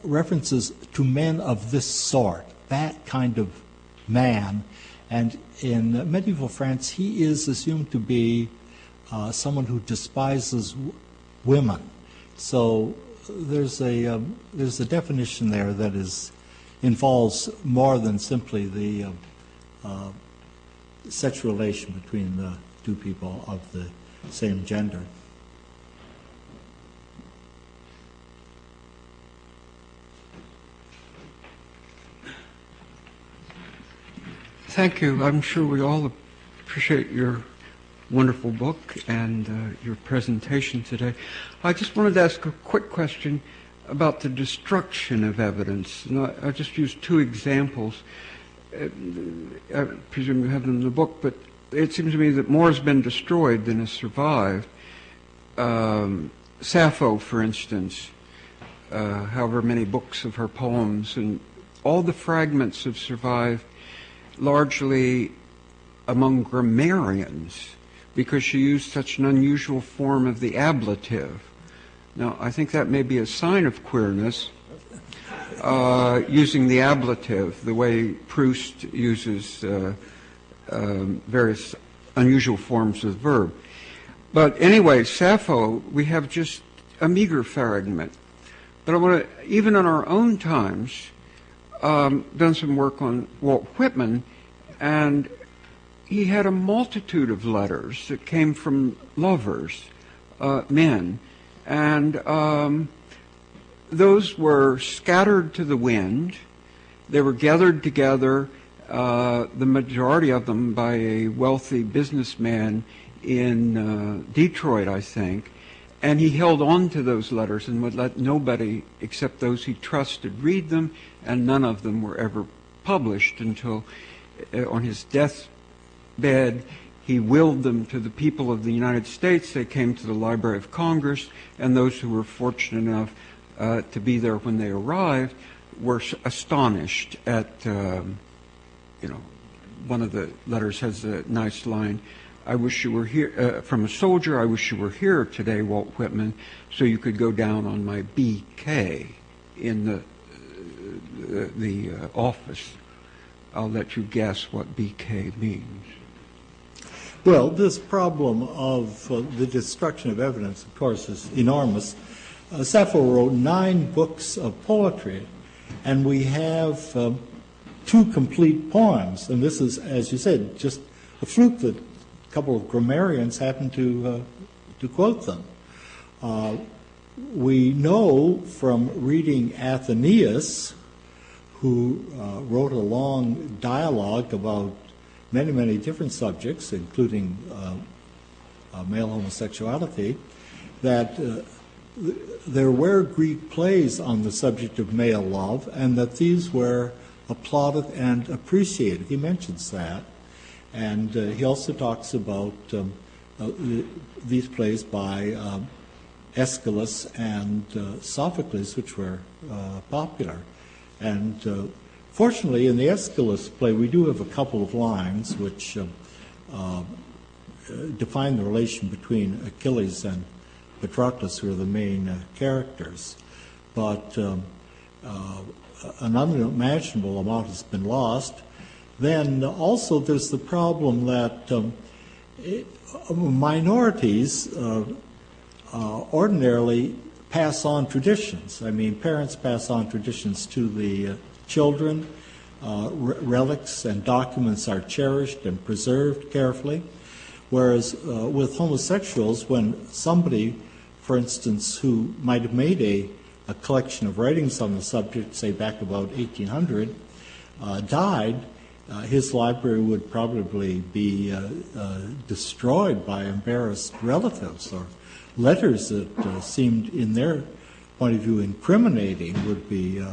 references to men of this sort, that kind of man. And in medieval France, he is assumed to be someone who despises women. So there's a definition there that involves more than simply the sexual relation between the two people of the same gender. Thank you. I'm sure we all appreciate your wonderful book and your presentation today. I just wanted to ask a quick question about the destruction of evidence. And I just used two examples. I presume you have them in the book, but it seems to me that more has been destroyed than has survived. Sappho, for instance, however many books of her poems, and all the fragments have survived largely among grammarians because she used such an unusual form of the ablative. Now, I think that may be a sign of queerness, using the ablative, the way Proust uses various unusual forms of the verb. But anyway, Sappho, we have just a meager fragment. But I want to, even in our own times, done some work on Walt Whitman, and he had a multitude of letters that came from lovers, men, and those were scattered to the wind. They were gathered together, the majority of them by a wealthy businessman in Detroit, I think, and he held on to those letters and would let nobody except those he trusted read them, and none of them were ever published until on his deathbed he willed them to the people of the United States. They came to the Library of Congress, and those who were fortunate enough to be there when they arrived were astonished at, one of the letters has a nice line, "I wish you were here," from a soldier, "I wish you were here today, Walt Whitman, so you could go down on my BK in the office." I'll let you guess what BK means. Well, this problem of the destruction of evidence, of course, is enormous. Sappho wrote 9 books of poetry, and we have 2 complete poems. And this is, as you said, just a fluke that a couple of grammarians happened to quote them. We know from reading Athenaeus, who wrote a long dialogue about many, many different subjects, including male homosexuality, that there were Greek plays on the subject of male love, and that these were applauded and appreciated. He mentions that. And he also talks about these plays by Aeschylus and Sophocles, which were popular. And Fortunately, in the Aeschylus play, we do have a couple of lines which define the relation between Achilles and Patroclus, who are the main characters. But an unimaginable amount has been lost. Then also there's the problem that minorities ordinarily pass on traditions. I mean, parents pass on traditions to the children. Relics and documents are cherished and preserved carefully. Whereas with homosexuals, when somebody, for instance, who might have made a collection of writings on the subject, say back about 1800, died, his library would probably be destroyed by embarrassed relatives, or letters that seemed, in their point of view, incriminating would be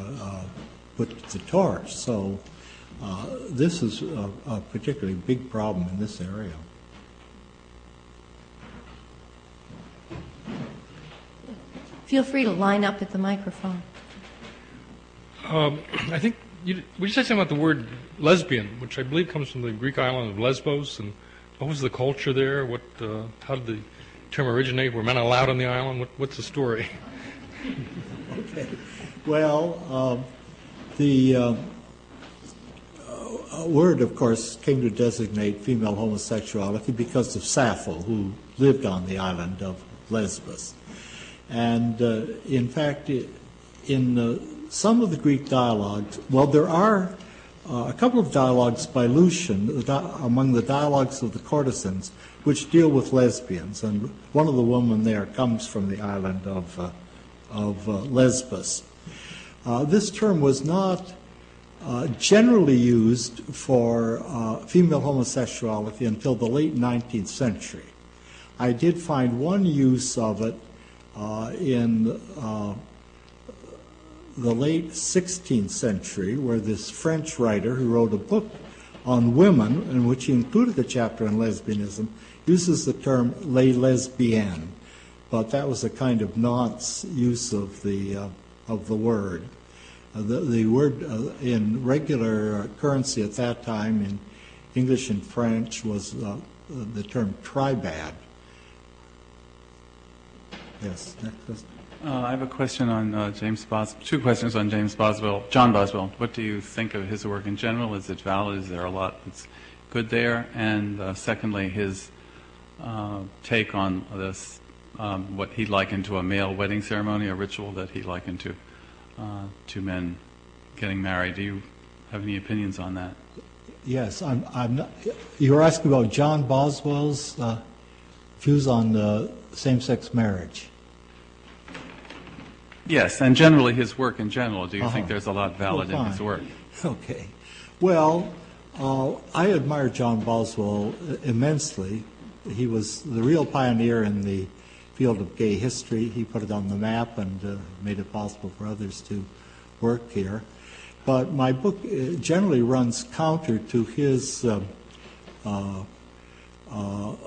put to the torch. So this is a particularly big problem in this area. Feel free to line up at the microphone. I think would you say something about the word lesbian, which I believe comes from the Greek island of Lesbos, and what was the culture there? What, how did the term originate? Were men allowed on the island? What's the story? Okay. Well, the word, of course, came to designate female homosexuality because of Sappho, who lived on the island of Lesbos. And in fact, in some of the Greek dialogues, well, there are a couple of dialogues by Lucian among the dialogues of the courtesans, which deal with lesbians, and one of the women there comes from the island of Lesbos. This term was not generally used for female homosexuality until the late 19th century. I did find one use of it in the late 16th century, where this French writer who wrote a book on women, in which he included a chapter on lesbianism, uses the term les lesbiennes, but that was a kind of nonce use of the word. The word in regular currency at that time in English and French was the term tribad. Yes, next question. I have a question on James Boswell. Two questions on James Boswell. John Boswell. What do you think of his work in general? Is it valid? Is there a lot that's good there? And secondly, his take on this, what he likened to a male wedding ceremony, a ritual that he likened to two men getting married. Do you have any opinions on that? Yes, I'm not. You were asking about John Boswell's views on same-sex marriage. Yes, and generally his work in general. Do you think there's a lot valid in his work? Okay. Well, I admire John Boswell immensely. He was the real pioneer in the field of gay history. He put it on the map and made it possible for others to work here. But my book generally runs counter to his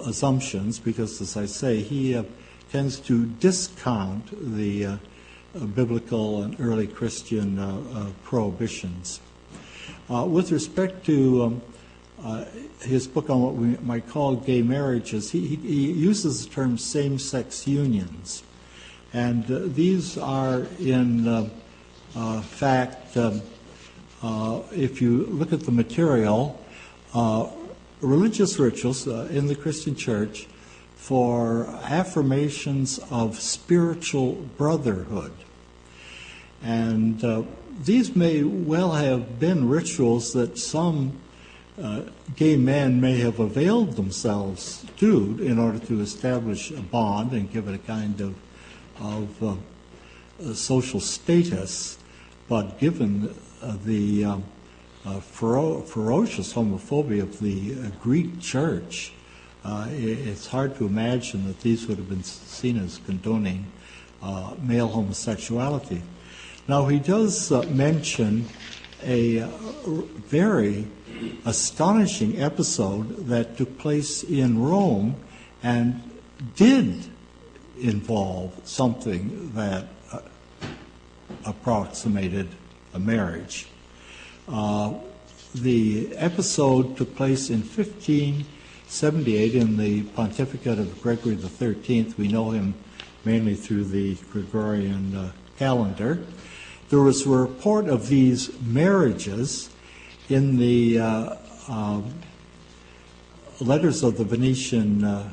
assumptions because, as I say, he tends to discount the biblical and early Christian prohibitions. With respect to his book on what we might call gay marriages, he uses the term same-sex unions. And these are, in fact, if you look at the material, religious rituals in the Christian church for affirmations of spiritual brotherhood. And these may well have been rituals that some gay men may have availed themselves to in order to establish a bond and give it a kind of social status. But given the ferocious homophobia of the Greek church, it's hard to imagine that these would have been seen as condoning male homosexuality. Now, he does mention a very astonishing episode that took place in Rome and did involve something that approximated a marriage. The episode took place in 1578 in the pontificate of Gregory XIII. We know him mainly through the Gregorian calendar. There was a report of these marriages in the letters of the Venetian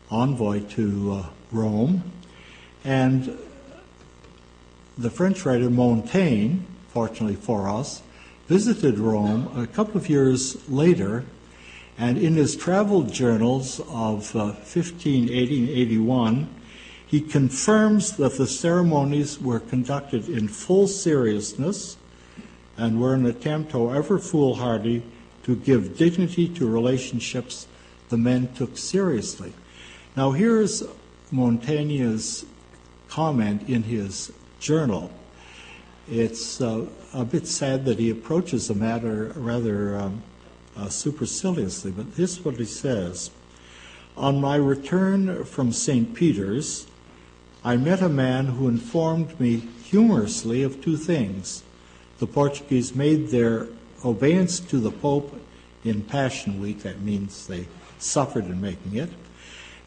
envoy to Rome, and the French writer Montaigne, fortunately for us, visited Rome a couple of years later, and in his travel journals of 1580 and 81, he confirms that the ceremonies were conducted in full seriousness and were an attempt, however foolhardy, to give dignity to relationships the men took seriously. Now here's Montaigne's comment in his journal. It's a bit sad that he approaches the matter rather superciliously, but this is what he says. On my return from St. Peter's, I met a man who informed me humorously of two things. The Portuguese made their obeisance to the Pope in Passion Week. That means they suffered in making it.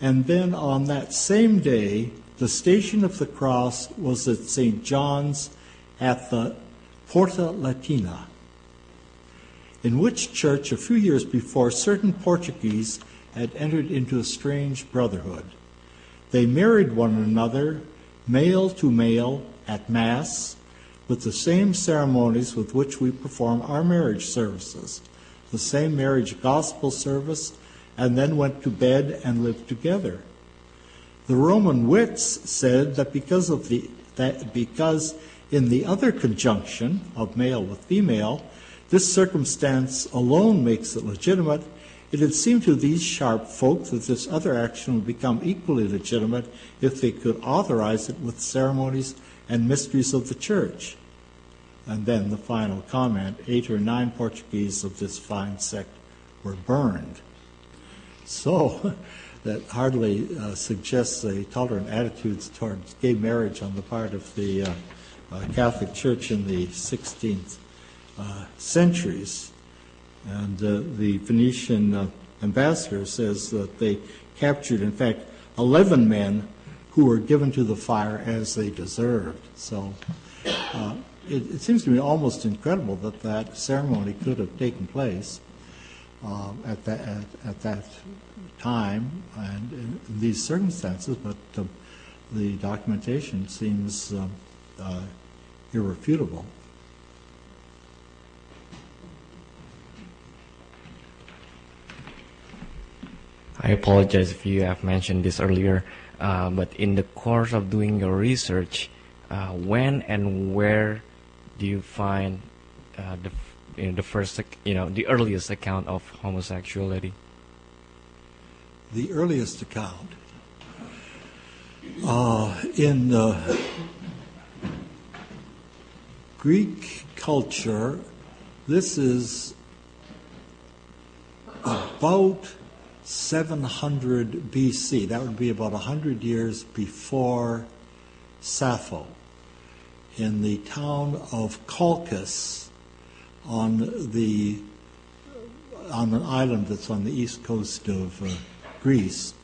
And then on that same day, the Station of the Cross was at St. John's at the Porta Latina, in which church a few years before certain Portuguese had entered into a strange brotherhood. They married one another, male to male, at Mass, with the same ceremonies with which we perform our marriage services, the same marriage gospel service, and then went to bed and lived together. The Roman wits said that because in the other conjunction of male with female, this circumstance alone makes it legitimate, it had seemed to these sharp folk that this other action would become equally legitimate if they could authorize it with ceremonies and mysteries of the church. And then the final comment, 8 or 9 Portuguese of this fine sect were burned. So that hardly suggests a tolerant attitudes towards gay marriage on the part of the Catholic Church in the 16th centuries. And the Venetian ambassador says that they captured, in fact, 11 men who were given to the fire as they deserved. So it seems to me almost incredible that that ceremony could have taken place at that time and in these circumstances, but the documentation seems irrefutable. I apologize if you have mentioned this earlier, but in the course of doing your research, when and where do you find the earliest account of homosexuality? The earliest account in Greek culture, this is about 700 BC. That would be about 100 years before Sappho, in the town of Colchis on an island that's on the east coast of Greece,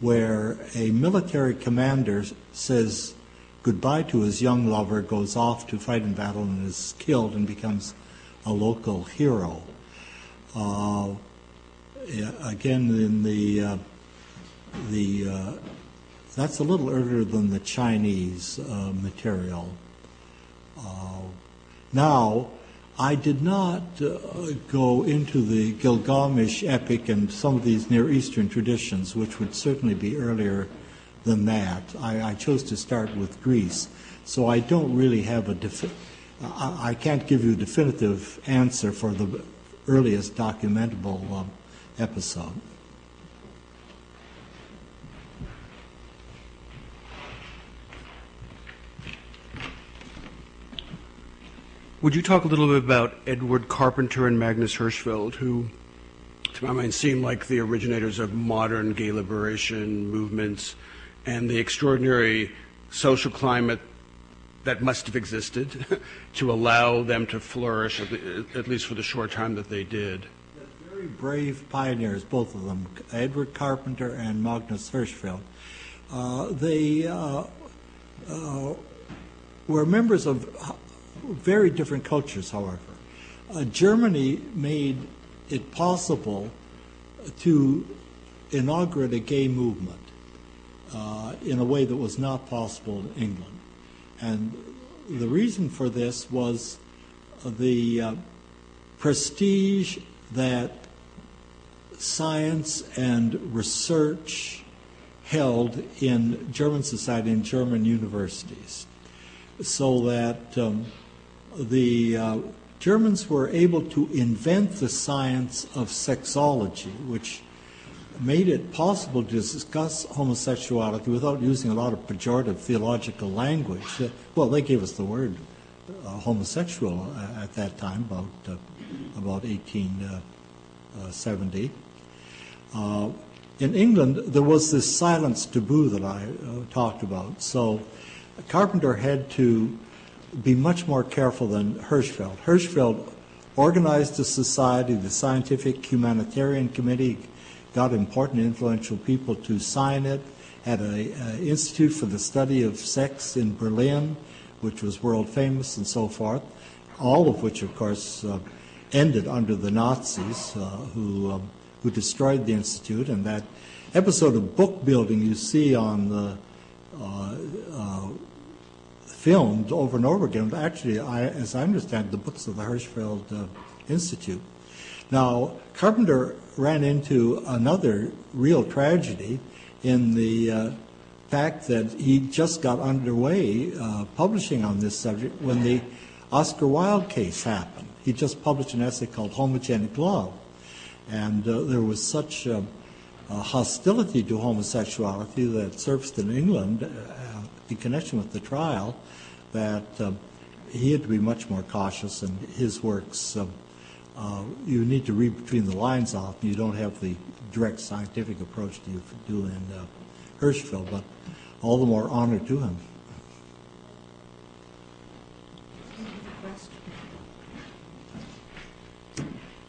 where a military commander says goodbye to his young lover, goes off to fight in battle and is killed and becomes a local hero. Again, in that's a little earlier than the Chinese material. Now, I did not go into the Gilgamesh epic and some of these Near Eastern traditions, which would certainly be earlier than that. I chose to start with Greece, so I don't really have I can't give you a definitive answer for the earliest documentable episode. Would you talk a little bit about Edward Carpenter and Magnus Hirschfeld, who, to my mind, seem like the originators of modern gay liberation movements and the extraordinary social climate that must have existed to allow them to flourish, at least for the short time that they did. Very brave pioneers, both of them, Edward Carpenter and Magnus Hirschfeld. They were members of very different cultures, however. Germany made it possible to inaugurate a gay movement in a way that was not possible in England. And the reason for this was the prestige that science and research held in German society and German universities, so that the Germans were able to invent the science of sexology, which made it possible to discuss homosexuality without using a lot of pejorative theological language. Well, they gave us the word homosexual at that time, about 1870. In England, there was this silence taboo that I talked about. So Carpenter had to be much more careful than Hirschfeld. Hirschfeld organized a society, the Scientific Humanitarian Committee, got important influential people to sign it, had an institute for the study of sex in Berlin, which was world famous and so forth, all of which, of course, ended under the Nazis who destroyed the institute. And that episode of book building you see on the filmed over and over again, actually, as I understand, the books of the Hirschfeld Institute. Now, Carpenter ran into another real tragedy in the fact that he just got underway publishing on this subject when the Oscar Wilde case happened. He just published an essay called Homogenic Love. And there was such hostility to homosexuality that surfaced in England in connection with the trial that he had to be much more cautious, and his works, you need to read between the lines often. You don't have the direct scientific approach that you do in Hirschfeld, but all the more honor to him.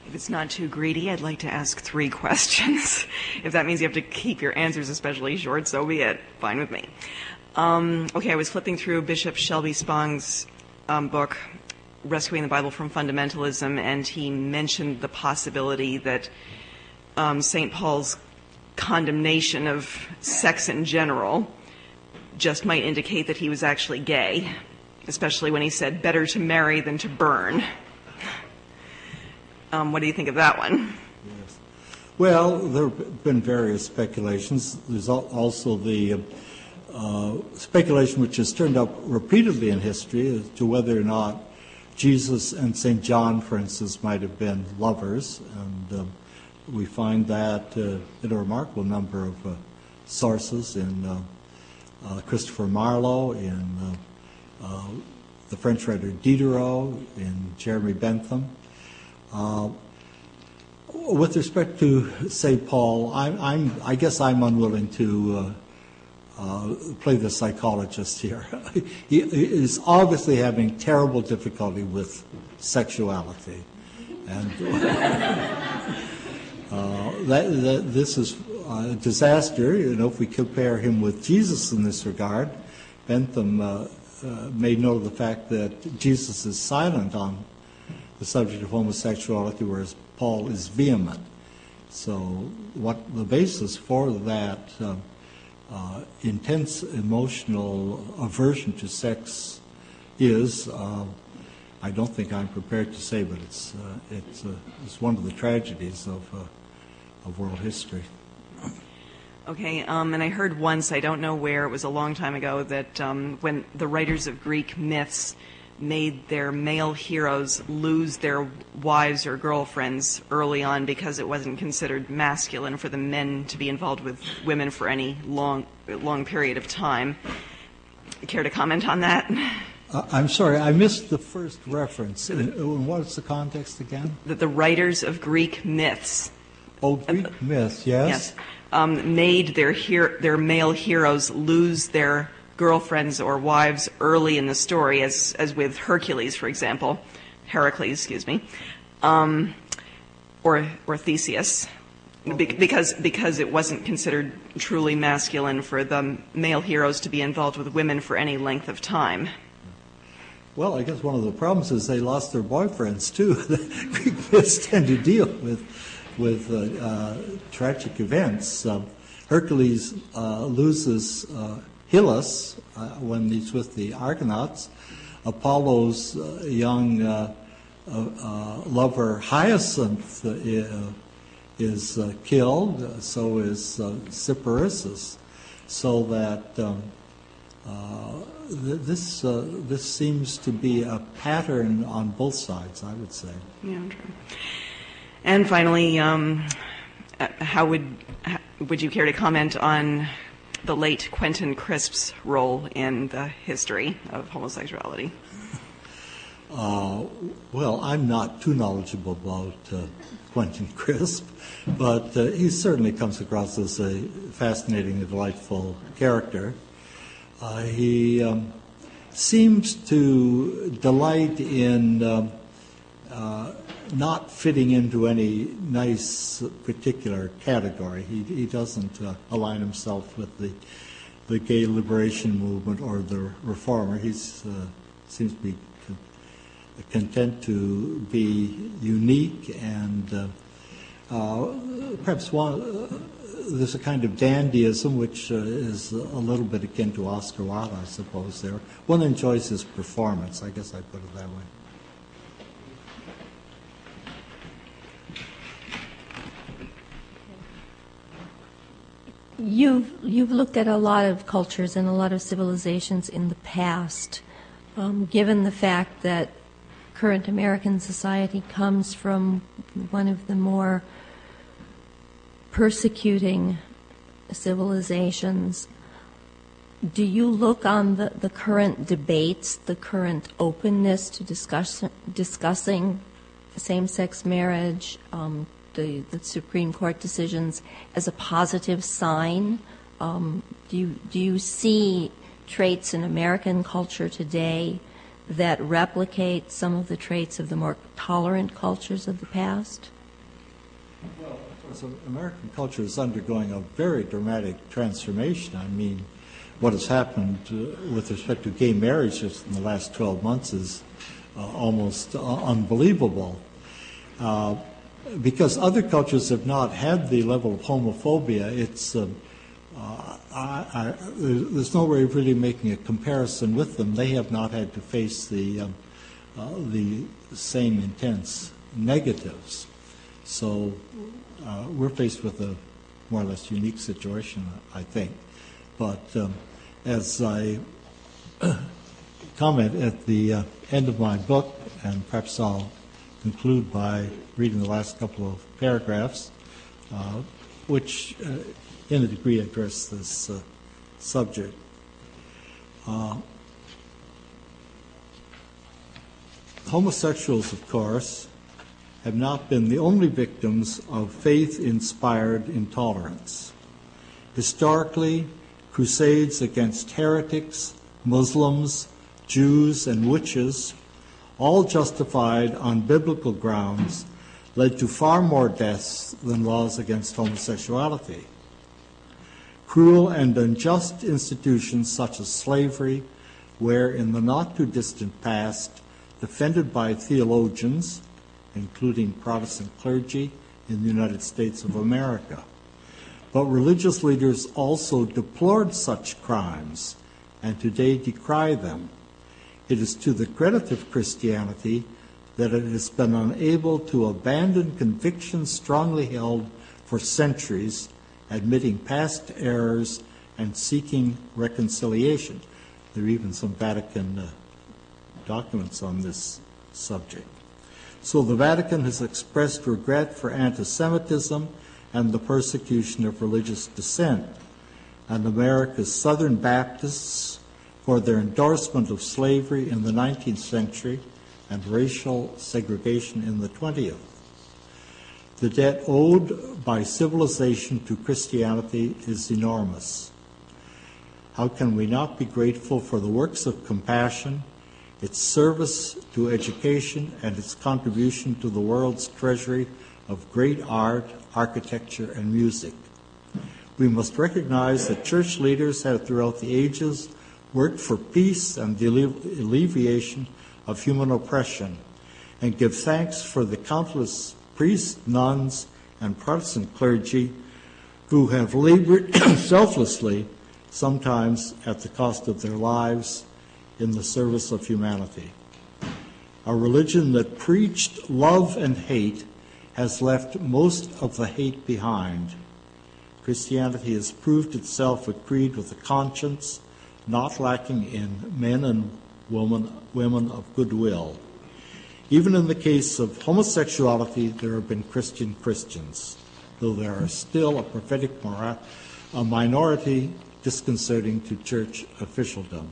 If it's not too greedy, I'd like to ask 3 questions. If that means you have to keep your answers especially short, so be it. Fine with me. Okay, I was flipping through Bishop Shelby Spong's book, Rescuing the Bible from Fundamentalism, and he mentioned the possibility that St. Paul's condemnation of sex in general just might indicate that he was actually gay, especially when he said, better to marry than to burn. What do you think of that one? Yes. Well, there have been various speculations. There's also the speculation which has turned up repeatedly in history as to whether or not Jesus and St. John, for instance, might have been lovers. And we find that in a remarkable number of sources in Christopher Marlowe, in the French writer Diderot, in Jeremy Bentham. With respect to St. Paul, I guess I'm unwilling to play the psychologist here. He is obviously having terrible difficulty with sexuality, and this is a disaster. You know, if we compare him with Jesus in this regard, Bentham made note of the fact that Jesus is silent on the subject of homosexuality, whereas Paul is vehement. So what the basis for that intense emotional aversion to sex is, I don't think I'm prepared to say, but it's one of the tragedies of world history. Okay, and I heard once, I don't know where, it was a long time ago, that when the writers of Greek myths made their male heroes lose their wives or girlfriends early on because it wasn't considered masculine for the men to be involved with women for any long period of time. Care to comment on that? I'm sorry, I missed the first reference. What's the context again? That the writers of Greek myths. Oh, Greek myths, yes. Yes. Made their male heroes lose their girlfriends or wives early in the story, as with Hercules, for example, Heracles, excuse me, or Theseus, because it wasn't considered truly masculine for the male heroes to be involved with women for any length of time. Well, I guess one of the problems is they lost their boyfriends too. The Greek myths tend to deal with tragic events. Hercules loses Hylas when he's with the Argonauts. Apollo's young lover Hyacinth is killed. So is Cyparissus. So that this seems to be a pattern on both sides, I would say. Yeah, true. And finally, how would you care to comment on the late Quentin Crisp's role in the history of homosexuality? Well, I'm not too knowledgeable about Quentin Crisp, but he certainly comes across as a fascinating and delightful character. He seems to delight in not fitting into any nice particular category. He doesn't align himself with the gay liberation movement or the reformer. He seems to be content to be unique and perhaps there's a kind of dandyism which is a little bit akin to Oscar Wilde, I suppose. There, one enjoys his performance. I guess I put it that way. You've looked at a lot of cultures and a lot of civilizations in the past. Given the fact that current American society comes from one of the more persecuting civilizations, do you look on the current debates, the current openness to discussing same-sex marriage, the Supreme Court decisions as a positive sign? Do you see traits in American culture today that replicate some of the traits of the more tolerant cultures of the past? Well, of course, American culture is undergoing a very dramatic transformation. I mean, what has happened with respect to gay marriage just in the last 12 months is almost unbelievable. Because other cultures have not had the level of homophobia, it's there's no way of really making a comparison with them. They have not had to face the same intense negatives. So we're faced with a more or less unique situation, I think. But as I comment at the end of my book, and perhaps I'll conclude by reading the last couple of paragraphs, which in a degree address this subject. Homosexuals, of course, have not been the only victims of faith-inspired intolerance. Historically, crusades against heretics, Muslims, Jews, and witches, all justified on biblical grounds, led to far more deaths than laws against homosexuality. Cruel and unjust institutions such as slavery were, in the not-too-distant past, defended by theologians, including Protestant clergy in the United States of America. But religious leaders also deplored such crimes and today decry them. It is to the credit of Christianity that it has been unable to abandon convictions strongly held for centuries, admitting past errors and seeking reconciliation. There are even some Vatican documents on this subject. So the Vatican has expressed regret for anti-Semitism and the persecution of religious dissent, and America's Southern Baptists for their endorsement of slavery in the 19th century and racial segregation in the 20th. The debt owed by civilization to Christianity is enormous. how can we not be grateful for the works of compassion, its service to education, and its contribution to the world's treasury of great art, architecture, and music? We must recognize that church leaders have throughout the ages worked for peace and the alleviation of human oppression, and give thanks for the countless priests, nuns, and Protestant clergy who have labored selflessly, sometimes at the cost of their lives, in the service of humanity. A religion that preached love and hate has left most of the hate behind. Christianity has proved itself a creed with a conscience, not lacking in men and women of goodwill. Even in the case of homosexuality, there have been Christians, though there are still a prophetic minority disconcerting to church officialdom.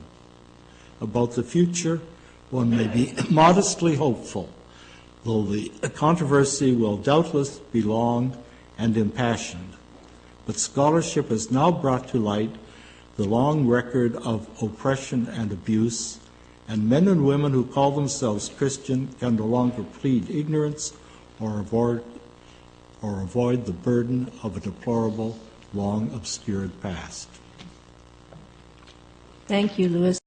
About the future, one may be modestly hopeful, though the controversy will doubtless be long and impassioned. But scholarship has now brought to light the long record of oppression and abuse, and men and women who call themselves Christian can no longer plead ignorance or avoid the burden of a deplorable, long obscured past. Thank you, Louis.